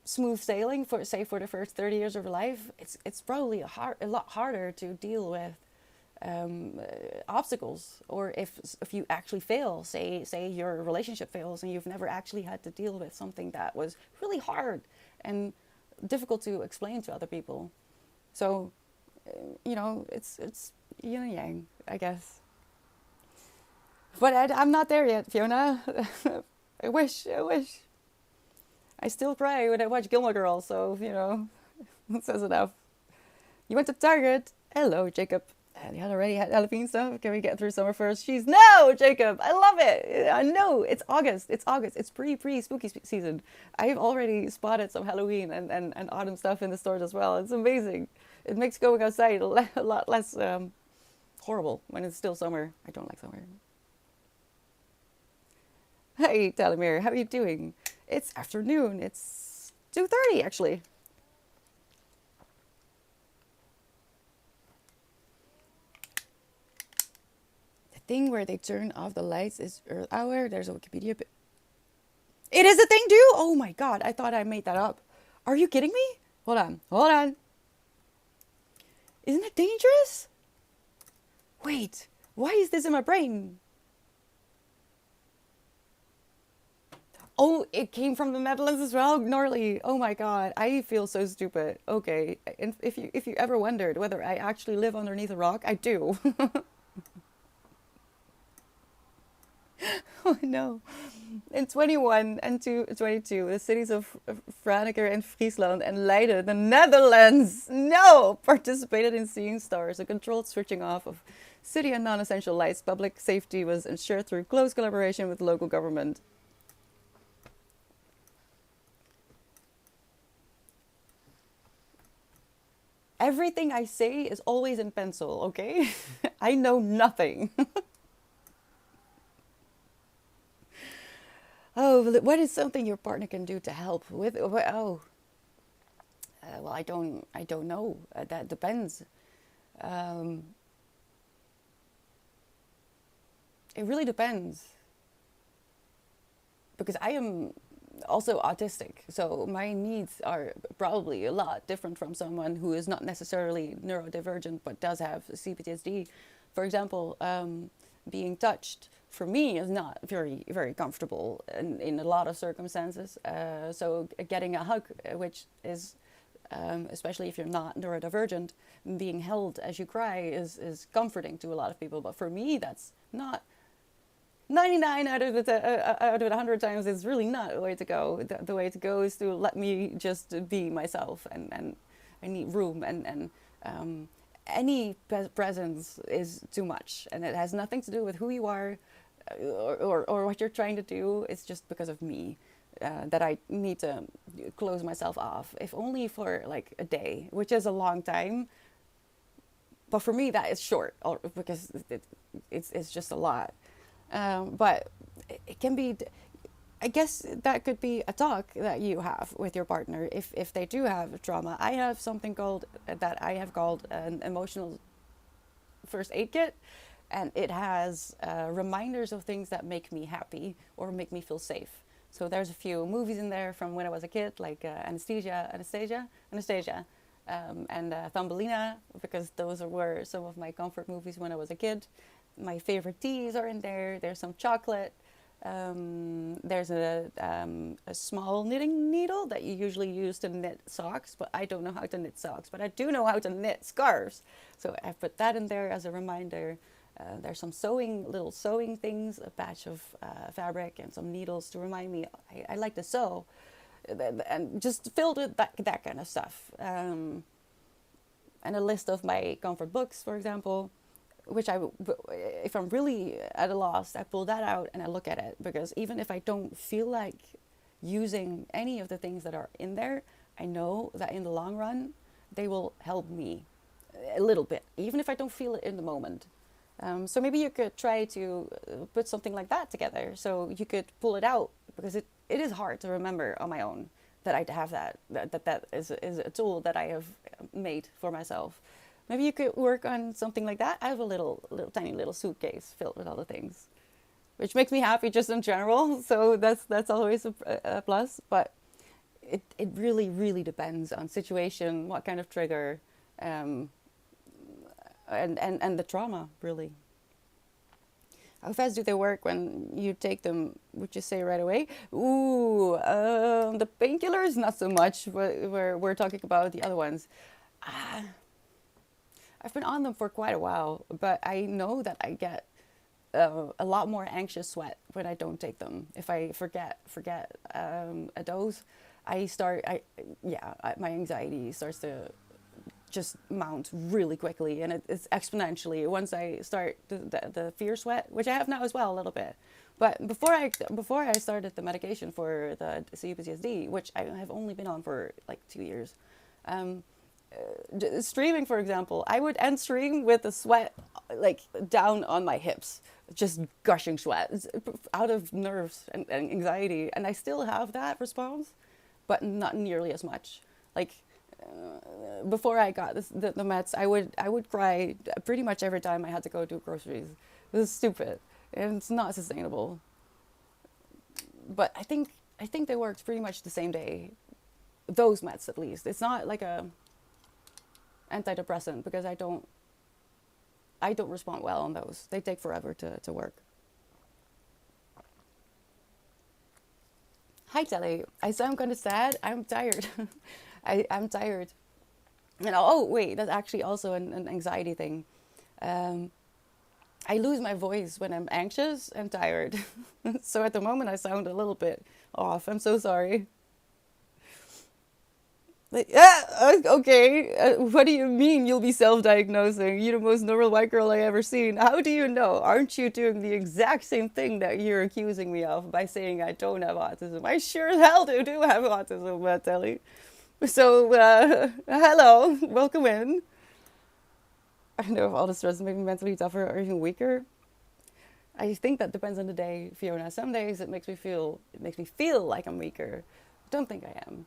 Speaker 1: smooth sailing for the first 30 years of your life. It's probably a lot harder to deal with obstacles, or if you actually fail, say your relationship fails and you've never actually had to deal with something that was really hard and difficult to explain to other people. So it's yin and yang, I guess. But I'm not there yet, Fiona. I wish. I still cry when I watch Gilmore Girls, so, that says enough. You went to Target. Hello, Jacob. And you had already had Halloween stuff. Can we get through summer first? No, Jacob. I love it. I know. It's August. It's pre-spooky season. I've already spotted some Halloween and autumn stuff in the stores as well. It's amazing. It makes going outside a lot less horrible when it's still summer. I don't like summer. Hey, Talamir. How are you doing? It's afternoon. It's 2:30 actually. The thing where they turn off the lights is Earth Hour. There's a Wikipedia. It is a thing too? Oh my god, I thought I made that up. Are you kidding me? Hold on. Isn't it dangerous? Wait, why is this in my brain? Oh, it came from the Netherlands as well. Gnarly. Oh my God, I feel so stupid. Okay, and if you ever wondered whether I actually live underneath a rock, I do. Oh no. In 21 and 22, the cities of Franeker in Friesland and Leiden, the Netherlands, no, participated in seeing stars, a controlled switching off of city and non-essential lights. Public safety was ensured through close collaboration with local government. Everything I say is always in pencil, okay? I know nothing. Oh, what is something your partner can do to help with? Oh, well, I don't know. That depends. Um, it really depends because I am also autistic, so my needs are probably a lot different from someone who is not necessarily neurodivergent but does have CPTSD. For example, being touched for me is not very very comfortable in a lot of circumstances. So getting a hug, which is especially if you're not neurodivergent, being held as you cry is comforting to a lot of people. But for me, that's not 99 out of 100 times is really not the way to go. The way to go is to let me just be myself, and I need room, and any presence is too much, and it has nothing to do with who you are, or what you're trying to do. It's just because of me that I need to close myself off, if only for like a day, which is a long time. But for me, that is short, because it's just a lot. But it can be, I guess that could be a talk that you have with your partner if they do have trauma. I have something called that I have called an emotional first aid kit, and it has reminders of things that make me happy or make me feel safe. So there's a few movies in there from when I was a kid, like Anastasia, and Thumbelina, because those were some of my comfort movies when I was a kid. My favorite teas are in there. There's some chocolate. There's a small knitting needle that you usually use to knit socks, but I don't know how to knit socks, but I do know how to knit scarves. So I've put that in there as a reminder. There's some little sewing things, a patch of fabric and some needles to remind me I like to sew, and just filled with that kind of stuff. And a list of my comfort books, for example, which if I'm really at a loss, I pull that out and I look at it, because even if I don't feel like using any of the things that are in there, I know that in the long run, they will help me a little bit, even if I don't feel it in the moment. So maybe you could try to put something like that together, so you could pull it out, because it is hard to remember on my own that I have that is a tool that I have made for myself. Maybe you could work on something like that. I have a little tiny little suitcase filled with all the things, which makes me happy just in general. So that's always a plus. But it really really depends on situation, what kind of trigger, and the trauma, really. How fast do they work when you take them? Would you say right away? Ooh, the painkillers, not so much. We're talking about the other ones. Ah, I've been on them for quite a while, but I know that I get a lot more anxious sweat when I don't take them. If I forget a dose, my anxiety starts to just mount really quickly, and it's exponentially once I start the fear sweat, which I have now as well a little bit. But before I started the medication for the CPTSD, which I have only been on for like 2 years, streaming, for example, I would end stream with the sweat like down on my hips, just gushing sweat out of nerves and anxiety, and I still have that response, but not nearly as much. Like before I got the meds, I would cry pretty much every time I had to go do groceries. It was stupid, and it's not sustainable. But I think they worked pretty much the same day. Those meds, at least. It's not like a antidepressant, because I don't respond well on those. They take forever to work. Hi, Telly. I sound kind of sad. I'm tired. I'm tired. And oh, wait, that's actually also an anxiety thing. Um, I lose my voice when I'm anxious and tired. So at the moment, I sound a little bit off. I'm so sorry. Like, okay. What do you mean you'll be self-diagnosing? You're the most normal white girl I ever seen. How do you know? Aren't you doing the exact same thing that you're accusing me of by saying I don't have autism? I sure as hell do have autism, Telly. So, hello, welcome in. I don't know if all the stress makes me mentally tougher or even weaker. I think that depends on the day, Fiona. Some days it makes me feel like I'm weaker. I don't think I am.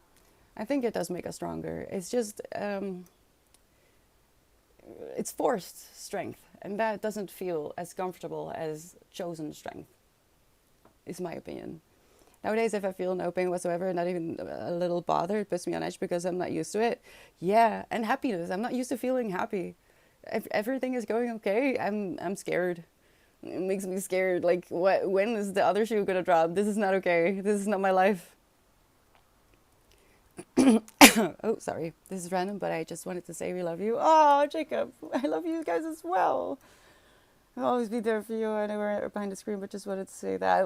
Speaker 1: I think it does make us stronger. It's just it's forced strength, and that doesn't feel as comfortable as chosen strength. Is my opinion. Nowadays, if I feel no pain whatsoever, not even a little bother, it puts me on edge because I'm not used to it. Yeah, and happiness. I'm not used to feeling happy. If everything is going okay, I'm scared. It makes me scared. Like, what? When is the other shoe gonna drop? This is not okay. This is not my life. Oh, sorry. This is random, but I just wanted to say we love you. Oh, Jacob, I love you guys as well. I'll always be there for you. I know we're behind the screen, but just wanted to say that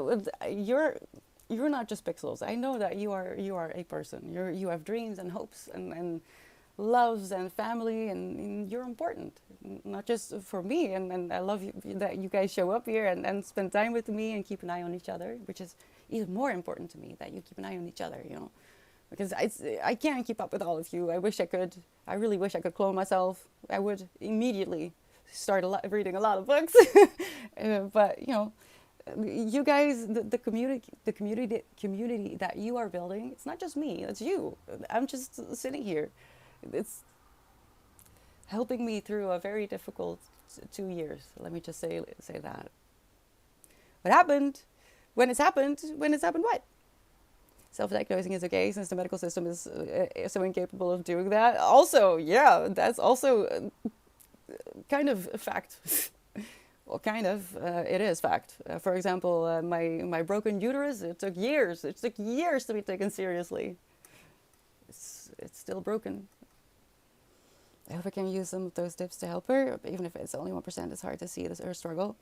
Speaker 1: you're not just pixels. I know that you are a person. You have dreams and hopes and loves and family, and you're important. Not just for me, and I love you, that you guys show up here and spend time with me and keep an eye on each other, which is even more important to me, that you keep an eye on each other, because I can't keep up with all of you. I wish I could. I really wish I could clone myself. I would immediately start reading a lot of books. But you guys, the community that you are building, it's not just me, it's you. I'm just sitting here. It's helping me through a very difficult 2 years. Let me just say that. What happened? When it's happened what? Self-diagnosing is okay since the medical system is so incapable of doing that. Also, yeah, that's also kind of a fact. Well, kind of, it is fact. For example, my broken uterus, it took years. It took years to be taken seriously. It's still broken. I hope I can use some of those tips to help her, even if it's only 1%. It's hard to see her struggle.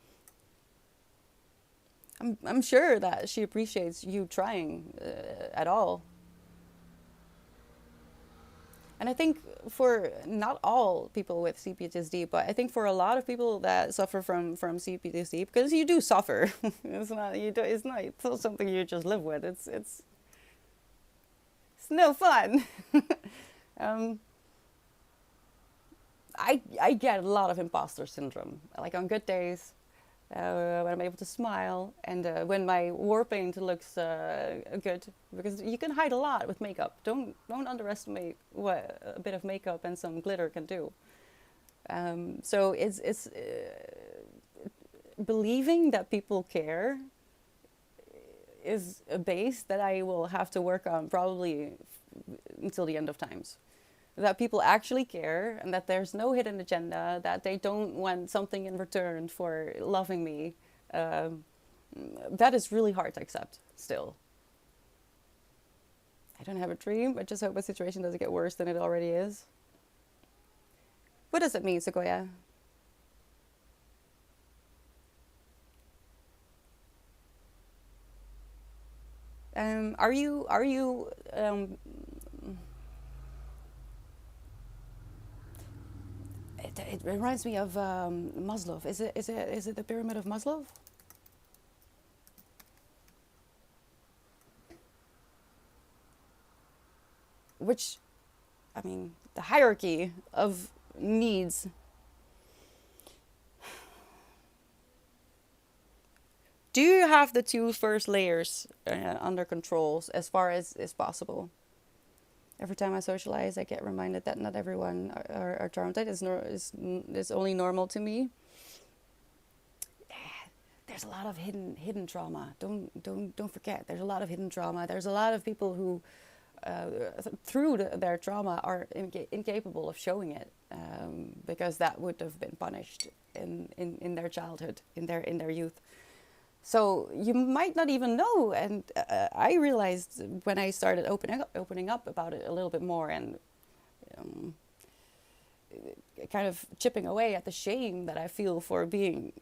Speaker 1: I'm sure that she appreciates you trying at all. And I think for not all people with CPTSD, but I think for a lot of people that suffer from CPTSD, because you do suffer. It's not something you just live with. It's no fun. um, I get a lot of imposter syndrome. Like on good days, when I'm able to smile, and when my war paint looks good, because you can hide a lot with makeup. Don't underestimate what a bit of makeup and some glitter can do. So it's believing that people care is a base that I will have to work on probably until the end of times. That people actually care, and that there's no hidden agenda, that they don't want something in return for loving me. That is really hard to accept still. I don't have a dream. I just hope my situation doesn't get worse than it already is. What does it mean, Sequoia? Are you it reminds me of Maslow. Is it the pyramid of Maslow? Which, I mean, the hierarchy of needs. Do you have the two first layers under control as far as is possible? Every time I socialize, I get reminded that not everyone are traumatized. It's only normal to me. There's a lot of hidden trauma. Don't forget. There's a lot of hidden trauma. There's a lot of people who, through their trauma, are incapable of showing it, because that would have been punished in their childhood, in their youth. So you might not even know. And I realized when I started opening up about it a little bit more, and um, kind of chipping away at the shame that I feel for being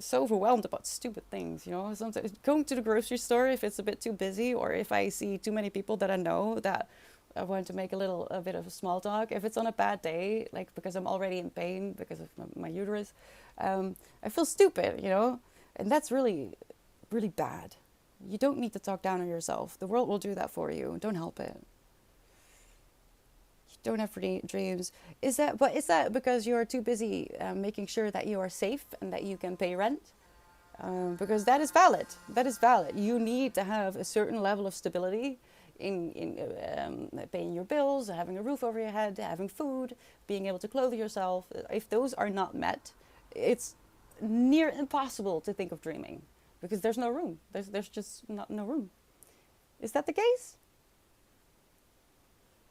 Speaker 1: so overwhelmed about stupid things. Sometimes going to the grocery store, if it's a bit too busy, or if I see too many people that I know that I want to make a bit of a small talk. If it's on a bad day, like because I'm already in pain because of my uterus, I feel stupid, and that's really, really bad. You don't need to talk down on yourself. The world will do that for you. Don't help it. You don't have dreams. Is that because you're too busy making sure that you are safe and that you can pay rent? Because that is valid. That is valid. You need to have a certain level of stability in paying your bills, having a roof over your head, having food, being able to clothe yourself. If those are not met, it's near impossible to think of dreaming because there's no room. There's just not no room. Is that the case?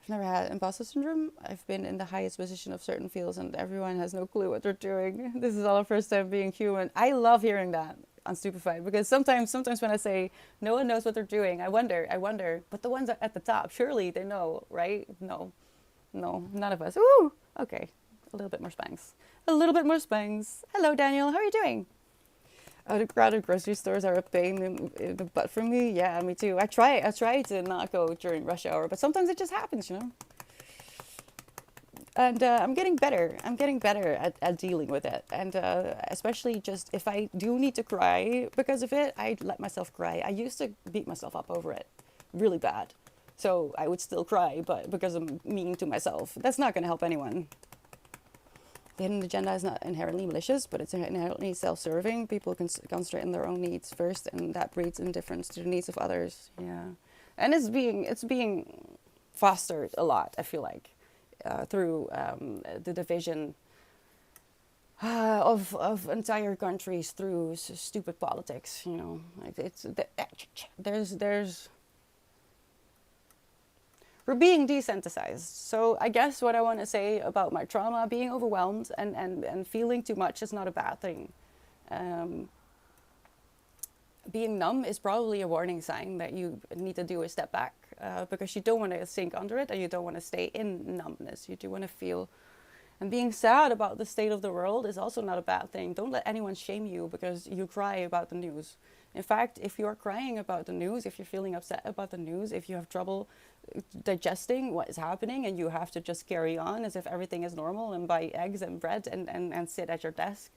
Speaker 1: I've never had imposter syndrome. I've been in the highest position of certain fields and everyone has no clue what they're doing. This is all our first time being human. I love hearing that on Stupefied because sometimes when I say no one knows what they're doing, I wonder, but the ones at the top, surely they know, right? No, none of us. Ooh, okay. A little bit more spanks. A little bit more spanks. Hello, Daniel. How are you doing? Oh, the crowded grocery stores are a pain in the butt for me. Yeah, me too. I try to not go during rush hour, but sometimes it just happens. And I'm getting better. I'm getting better at dealing with it. And especially just if I do need to cry because of it, I let myself cry. I used to beat myself up over it really bad. So I would still cry, but because I'm mean to myself. That's not going to help anyone. The hidden agenda is not inherently malicious, but it's inherently self-serving. People can concentrate on their own needs first, and that breeds indifference to the needs of others. Yeah, and it's being fostered a lot. I feel like through the division of entire countries through stupid politics. Like there's we're being desensitized. So I guess what I want to say about my trauma, being overwhelmed and feeling too much is not a bad thing. Being numb is probably a warning sign that you need to do a step back because you don't want to sink under it and you don't want to stay in numbness. You do want to feel. And being sad about the state of the world is also not a bad thing. Don't let anyone shame you because you cry about the news. In fact, if you're crying about the news, if you're feeling upset about the news, if you have trouble digesting what is happening and you have to just carry on as if everything is normal and buy eggs and bread and sit at your desk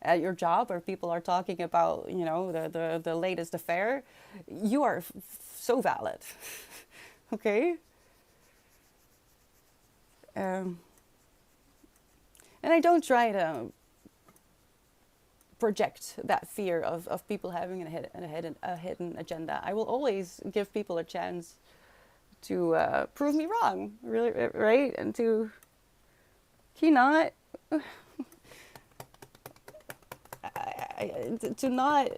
Speaker 1: at your job where people are talking about, the latest affair, you are so valid. Okay? And I don't try to project that fear of people having a hidden agenda. I will always give people a chance to prove me wrong, really, right? And to not to not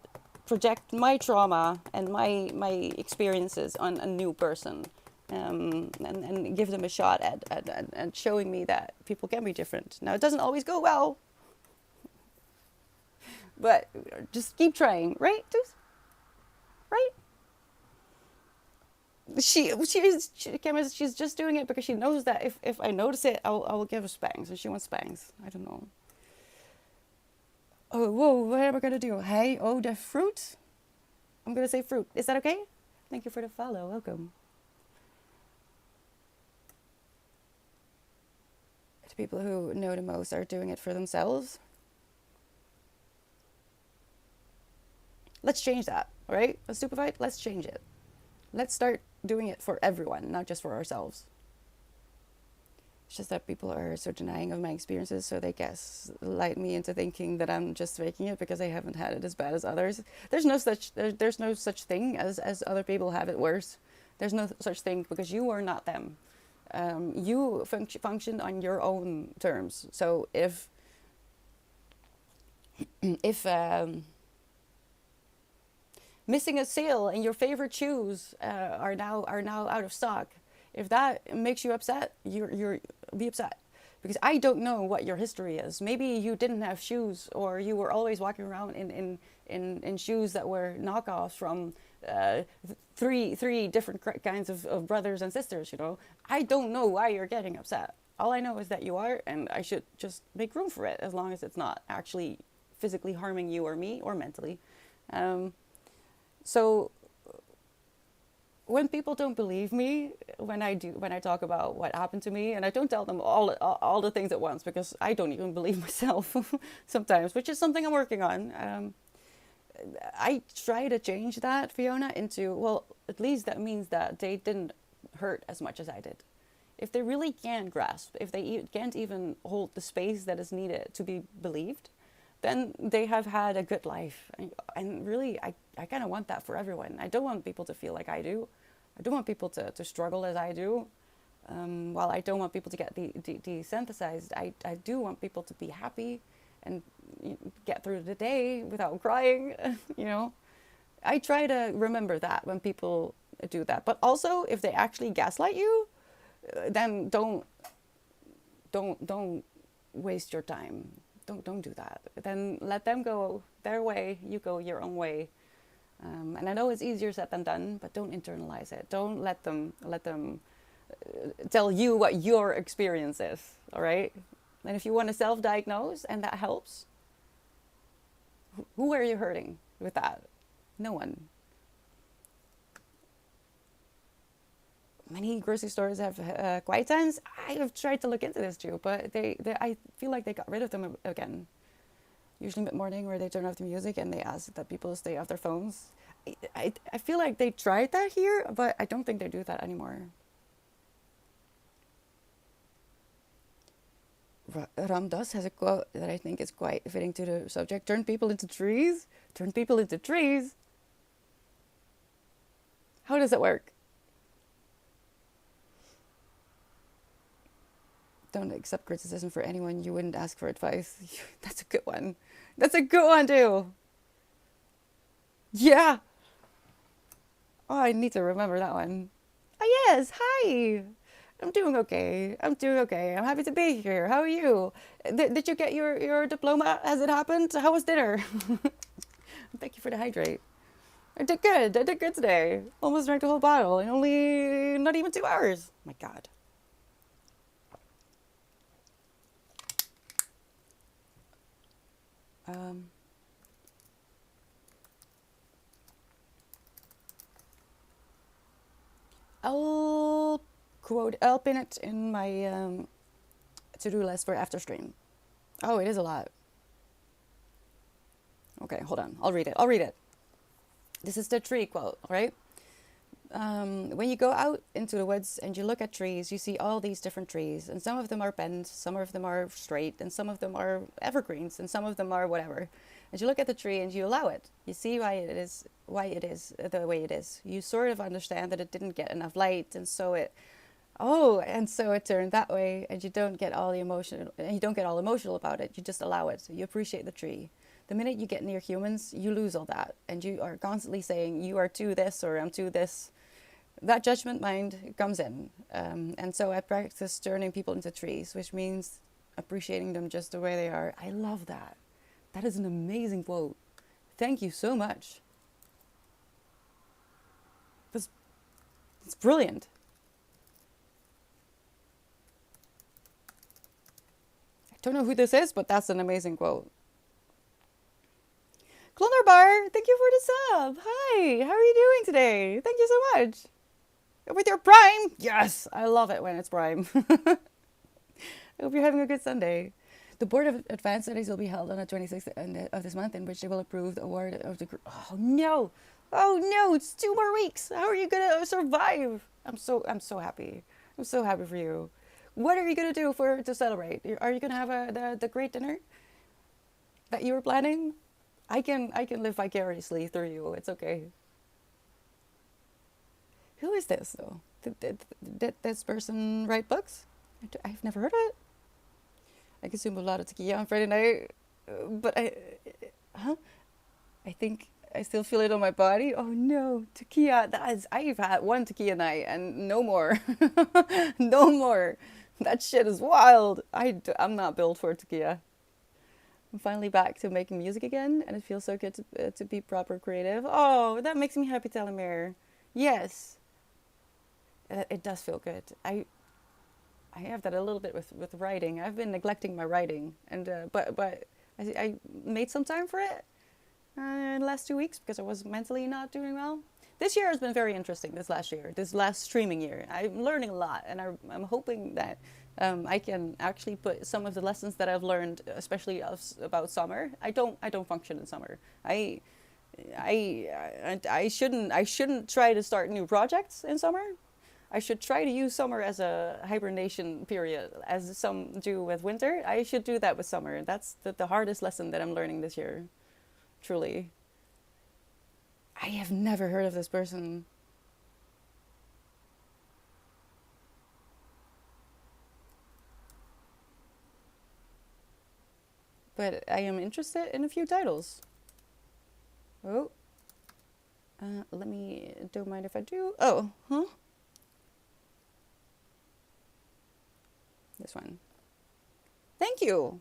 Speaker 1: project my trauma and my experiences on a new person, and give them a shot at showing me that people can be different. Now, it doesn't always go well, but just keep trying, right? Right? She's just doing it because she knows that if I notice it, I will give her spanks, and she wants spanks. I don't know. Oh, whoa, what am I gonna do? Hey, oh, the fruit? I'm gonna say fruit. Is that okay? Thank you for the follow. Welcome. The people who know the most are doing it for themselves. Let's change that, all right? Let's Stupefied. Let's change it. Let's start doing it for everyone, not just for ourselves. It's just that people are so denying of my experiences, so they gaslight me into thinking that I'm just faking it because I haven't had it as bad as others. There's no such thing as other people have it worse. There's no such thing because you are not them. You function on your own terms. So if missing a sale and your favorite shoes are now out of stock, if that makes you upset, you're be upset, because I don't know what your history is. Maybe you didn't have shoes, or you were always walking around in shoes that were knockoffs from uh, three different kinds of brothers and sisters. I don't know why you're getting upset. All I know is that you are, and I should just make room for it, as long as it's not actually physically harming you or me or mentally. Um, so when people don't believe me, when I talk about what happened to me, and I don't tell them all the things at once, because I don't even believe myself sometimes, which is something I'm working on. I try to change that, Fiona, into, well, at least that means that they didn't hurt as much as I did. If they really can't grasp, if they can't even hold the space that is needed to be believed, then they have had a good life. And really, I kind of want that for everyone. I don't want people to feel like I do. I don't want people to struggle as I do. While I don't want people to get desensitized, I do want people to be happy and get through the day without crying. I try to remember that when people do that. But also, if they actually gaslight you, then don't waste your time. Don't do that. Then let them go their way. You go your own way. And I know it's easier said than done, but don't internalize it. Don't let them tell you what your experience is. All right. And if you want to self-diagnose and that helps, who are you hurting with that? No one. Many grocery stores have quiet times. I have tried to look into this too, but I feel like they got rid of them again. Usually mid-morning, where they turn off the music and they ask that people stay off their phones. I feel like they tried that here, but I don't think they do that anymore. Ram Dass has a quote that I think is quite fitting to the subject. Turn people into trees? Turn people into trees? How does it work? Don't accept criticism for anyone you wouldn't ask for advice. That's a good one. That's a good one too. Yeah. Oh, I need to remember that one. Oh, yes. Hi. I'm doing okay. I'm doing okay. I'm happy to be here. How are you? Did you get your diploma? Has it happened? How was dinner? Thank you for the hydrate. I did good. I did good today. Almost drank the whole bottle in only not even 2 hours. My God. I'll pin it in my to-do list for after stream. Oh, it is a lot. Okay, hold on. I'll read it. This is the tree quote, all right? When you go out into the woods and you look at trees, you see all these different trees, and some of them are bent, some of them are straight, and some of them are evergreens, and some of them are whatever. And you look at the tree and you allow it. You see why it is the way it is. You sort of understand that it didn't get enough light, and so it turned that way, and you don't get all emotional about it. You just allow it. You appreciate the tree. The minute you get near humans, you lose all that, and you are constantly saying you are to this or I'm to this. That judgment mind comes in, and so I practice turning people into trees, which means appreciating them just the way they are. I love that. That is an amazing quote. Thank you so much. It's brilliant. I don't know who this is, but that's an amazing quote. Klonderbar, thank you for the sub. Hi, how are you doing today? Thank you so much. With your Prime? Yes, I love it when it's Prime. I hope you're having a good Sunday. The Board of Advanced Studies will be held on the 26th of this month, in which they will approve the award of the... Oh no, it's 2 more weeks. How are you gonna survive? I'm so happy. I'm so happy for you. What are you gonna do to celebrate? Are you gonna have the great dinner that you were planning? I can live vicariously through you. It's okay. Who is this though? Did this person write books? I've never heard of it. I consume a lot of tequila on Friday night, but I think I still feel it on my body. Oh no, tequila. I've had 1 tequila night and no more. No more. That shit is wild. I'm not built for tequila. I'm finally back to making music again, and it feels so good to be proper creative. Oh, that makes me happy, Telemere. Yes, it does feel good. I have that a little bit with writing. I've been neglecting my writing, and but I made some time for it in the last 2 weeks because I was mentally not doing well. This year has been very interesting. This last streaming year, I'm learning a lot, and I'm hoping that I can actually put some of the lessons that I've learned, especially about summer. I don't function in summer. I shouldn't try to start new projects in summer. I should try to use summer as a hibernation period, as some do with winter. I should do that with summer. That's the hardest lesson that I'm learning this year, truly. I have never heard of this person, but I am interested in a few titles. Oh, let me, don't mind if I do. Oh, huh? This one. Thank you.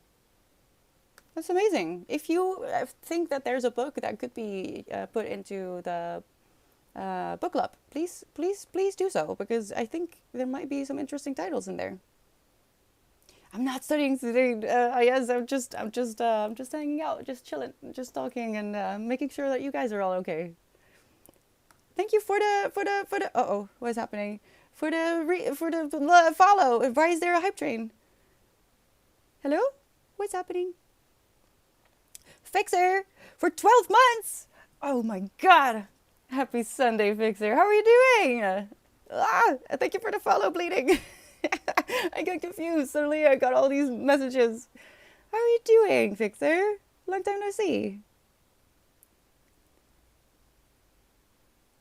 Speaker 1: That's amazing. If you think that there's a book that could be put into the book club, please do so, because I think there might be some interesting titles in there. I'm not studying today. Yes, I'm just hanging out, just chilling, just talking, and making sure that you guys are all okay. Thank you for the. Oh, what is happening? For the follow. Why is there a hype train? Hello, what's happening? Fixer for 12 months. Oh my god. Happy Sunday, Fixer. How are you doing? Thank you for the follow, bleeding. I got confused. Suddenly I got all these messages. How are you doing, Fixer? Long time no see.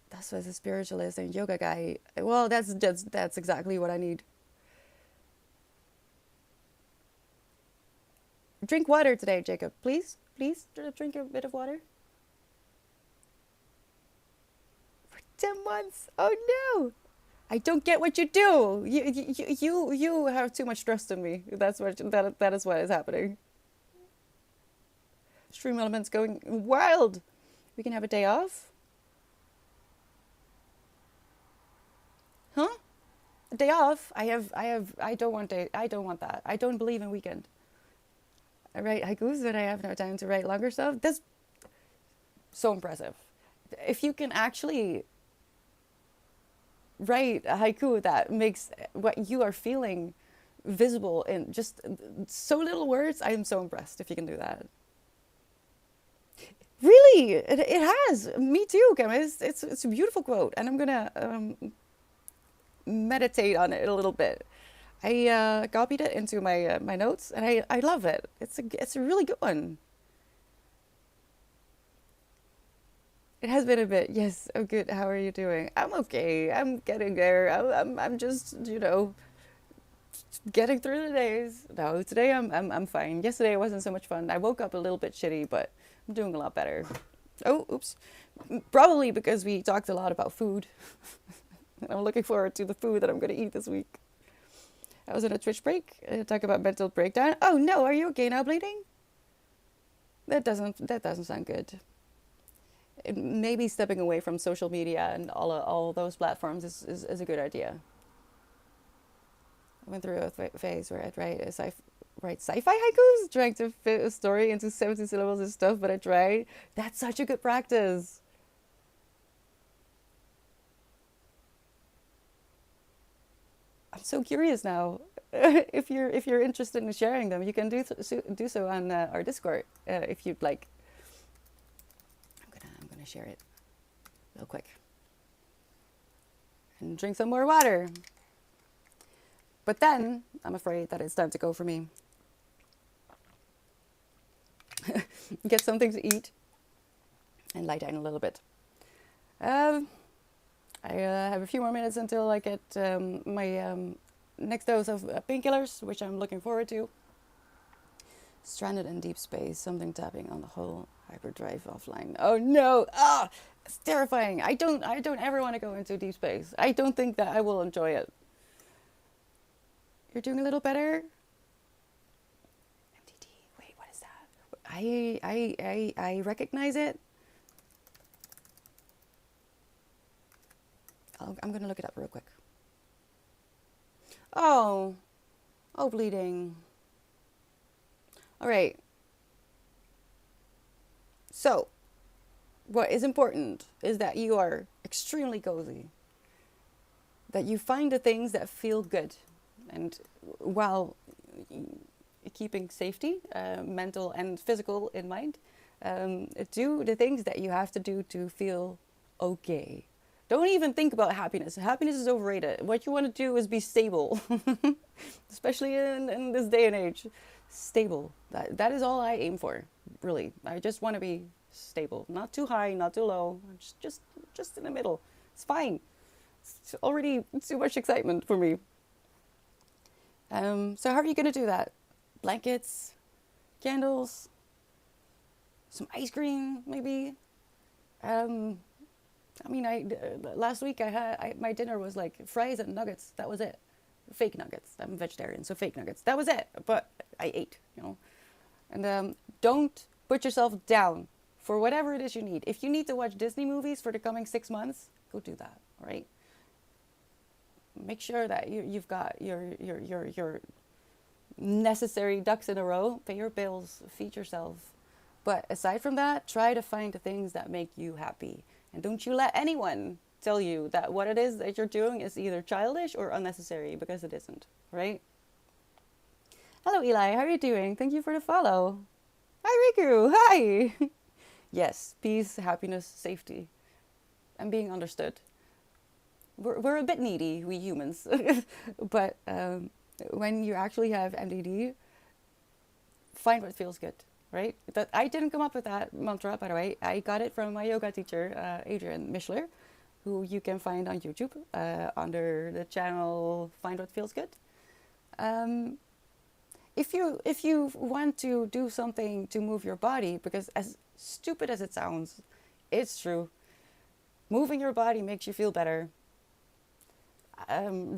Speaker 1: That's what a spiritualist and yoga guy. Well, that's exactly what I need. Drink water today, Jacob. Please drink a bit of water. For 10 months. Oh no. I don't get what you do. You have too much trust in me. That is what is happening. Stream elements going wild. We can have a day off. Huh? A day off? I don't want that. I don't believe in weekend. I write haikus, but I have no time to write longer stuff. That's so impressive. If you can actually write a haiku that makes what you are feeling visible in just so little words, I am so impressed if you can do that. Really, it has. Me too, Kim. It's a beautiful quote, and I'm gonna meditate on it a little bit. I copied it into my notes, and I love it. It's a really good one. It has been a bit. Yes. Oh, good. How are you doing? I'm okay. I'm getting there. I'm just getting through the days. No, today I'm fine. Yesterday it wasn't so much fun. I woke up a little bit shitty, but I'm doing a lot better. Oh, oops. Probably because we talked a lot about food. I'm looking forward to the food that I'm going to eat this week. I was on a Twitch break. Talk about mental breakdown. Oh no, are you okay now, bleeding? That doesn't sound good. Maybe stepping away from social media and all those platforms is a good idea. I went through a phase where I'd write sci-fi haikus, trying to fit a story into 70 syllables and stuff, but I tried. That's such a good practice. I'm so curious now. If you're interested in sharing them, you can do so on our Discord if you'd like. I'm gonna share it real quick and drink some more water. But then I'm afraid that it's time to go for me. Get something to eat and lie down a little bit. I have a few more minutes until I get my next dose of painkillers, which I'm looking forward to. Stranded in deep space, something tapping on the whole hyperdrive offline. Oh no! Ah, it's terrifying. I don't ever want to go into deep space. I don't think that I will enjoy it. You're doing a little better? MDD. Wait, what is that? I recognize it. I'm going to look it up real quick. Oh. Oh, bleeding. All right. So, what is important is that you are extremely cozy. That you find the things that feel good. And while keeping safety, mental and physical in mind, do the things that you have to do to feel okay. Don't even think about happiness. Happiness is overrated. What you want to do is be stable, especially in this day and age. Stable. That is all I aim for, really. I just want to be stable. Not too high, not too low. Just in the middle. It's fine. It's already too much excitement for me. So how are you going to do that? Blankets, candles, some ice cream, maybe. Last week my dinner was like fries and nuggets. That was it. Fake nuggets. I'm vegetarian, so fake nuggets. That was it. But I ate, And don't put yourself down for whatever it is you need. If you need to watch Disney movies for the coming 6 months, go do that. All right. Make sure that you've got your necessary ducks in a row. Pay your bills. Feed yourself. But aside from that, try to find the things that make you happy. And don't you let anyone tell you that what it is that you're doing is either childish or unnecessary, because it isn't, right? Hello, Eli. How are you doing? Thank you for the follow. Hi, Riku. Hi. Yes, peace, happiness, safety, and being understood. We're a bit needy, we humans. But when you actually have MDD, find what feels good. Right? That I didn't come up with that mantra, by the way. I got it from my yoga teacher, Adrian Mischler, who you can find on YouTube under the channel Find What Feels Good. If you want to do something to move your body, because as stupid as it sounds, it's true. Moving your body makes you feel better.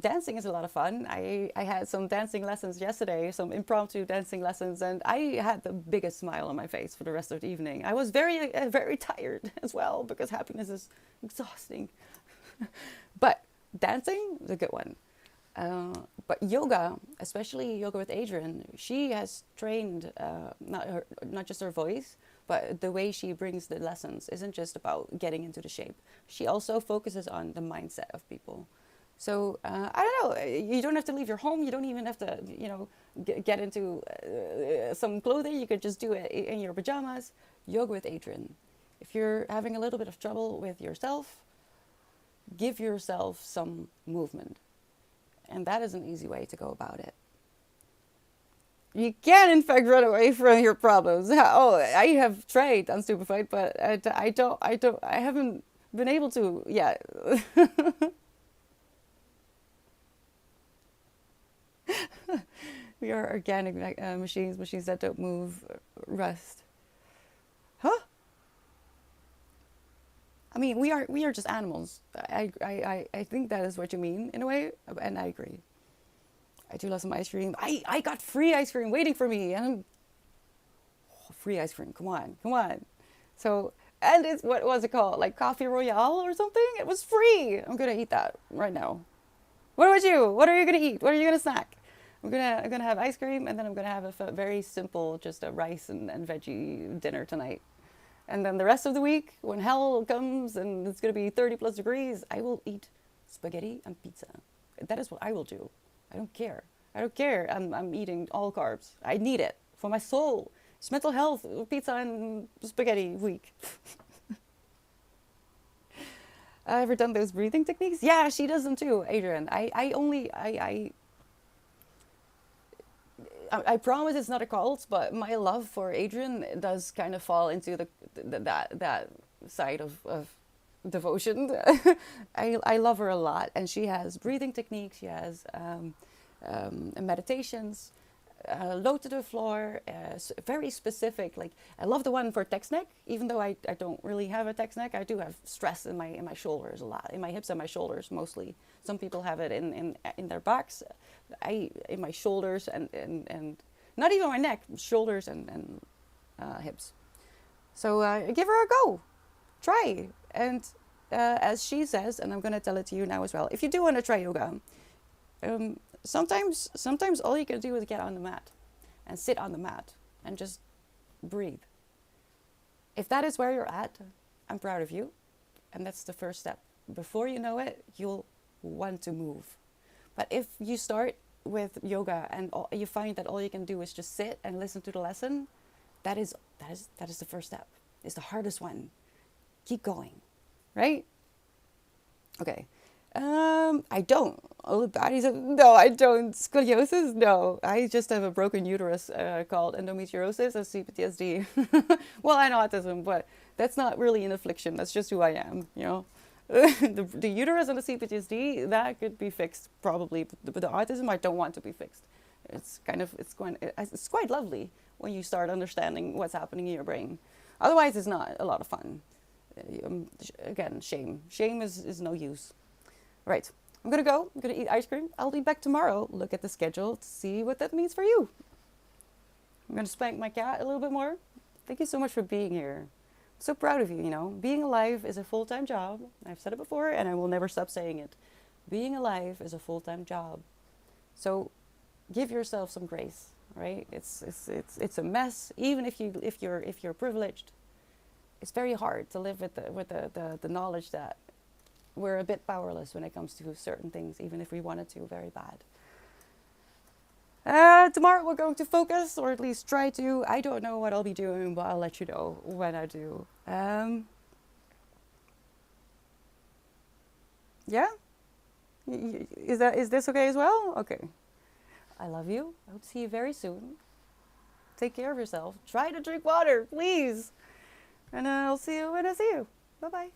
Speaker 1: Dancing is a lot of fun. I had some dancing lessons yesterday, some impromptu dancing lessons, and I had the biggest smile on my face for the rest of the evening. I was very, very tired as well, because happiness is exhausting. But dancing is a good one. But yoga, especially yoga with Adrian, she has trained not just her voice, but the way she brings the lessons isn't just about getting into the shape. She also focuses on the mindset of people. So, I don't know, you don't have to leave your home. You don't even have to, get into some clothing. You could just do it in your pajamas. Yoga with Adrian. If you're having a little bit of trouble with yourself, give yourself some movement. And that is an easy way to go about it. You can, in fact, run away from your problems. Oh, I have tried Unstupefied, but I haven't been able to yet. We are organic machines that don't move, rust. Huh? I mean, we are just animals. I think that is what you mean in a way, and I agree. I do love some ice cream. I got free ice cream waiting for me, and free ice cream. Come on. So, and it's, what was it called? Like Coffee Royale or something? It was free. I'm gonna eat that right now. What about you? What are you gonna eat? What are you gonna snack? I'm gonna have ice cream, and then I'm gonna have a very simple, just a rice and veggie dinner tonight. And then the rest of the week, when hell comes and it's gonna be 30 plus degrees, I will eat spaghetti and pizza. That is what I will do. I don't care. I'm eating all carbs. I need it for my soul. It's mental health, pizza and spaghetti week. Ever done those breathing techniques? Yeah, she does them too, Adrian. I promise it's not a cult, but my love for Adrian does kind of fall into that side of devotion. I love her a lot, and she has breathing techniques. She has meditations. low to the floor, very specific. Like I love the one for text neck, even though I don't really have a text neck. I do have stress in my shoulders a lot, in my hips and my shoulders mostly. Some people have it in their backs. I in my shoulders and not even my neck, shoulders and hips. So give her a go, try. And as she says, and I'm gonna tell it to you now as well. If you do want to try yoga, sometimes all you can do is get on the mat and sit on the mat and just breathe. If that is where you're at, I'm proud of you, and that's the first step. Before you know it, you'll want to move. But if you start with yoga and you find that all you can do is just sit and listen to the lesson, that is the first step. It's the hardest one. Keep going, right? Okay. I don't. Oh, bodies. No, I don't. Scoliosis? No. I just have a broken uterus called endometriosis and CPTSD. Well, and autism, but that's not really an affliction. That's just who I am, you know. The uterus and the CPTSD, that could be fixed probably. But the autism, I don't want to be fixed. It's quite lovely when you start understanding what's happening in your brain. Otherwise, it's not a lot of fun. Again, shame. Shame is no use. Right, I'm gonna go. I'm gonna eat ice cream. I'll be back tomorrow. Look at the schedule to see what that means for you. I'm gonna spank my cat a little bit more. Thank you so much for being here. I'm so proud of you, you know. Being alive is a full-time job. I've said it before and I will never stop saying it. Being alive is a full-time job. So give yourself some grace, right? It's a mess. Even if you're privileged, it's very hard to live with the knowledge that we're a bit powerless when it comes to certain things, even if we wanted to very bad. Tomorrow we're going to focus, or at least try to. I don't know what I'll be doing, but I'll let you know when I do. Yeah? Is this okay as well? Okay. I love you. I hope to see you very soon. Take care of yourself. Try to drink water, please. And I'll see you when I see you. Bye-bye.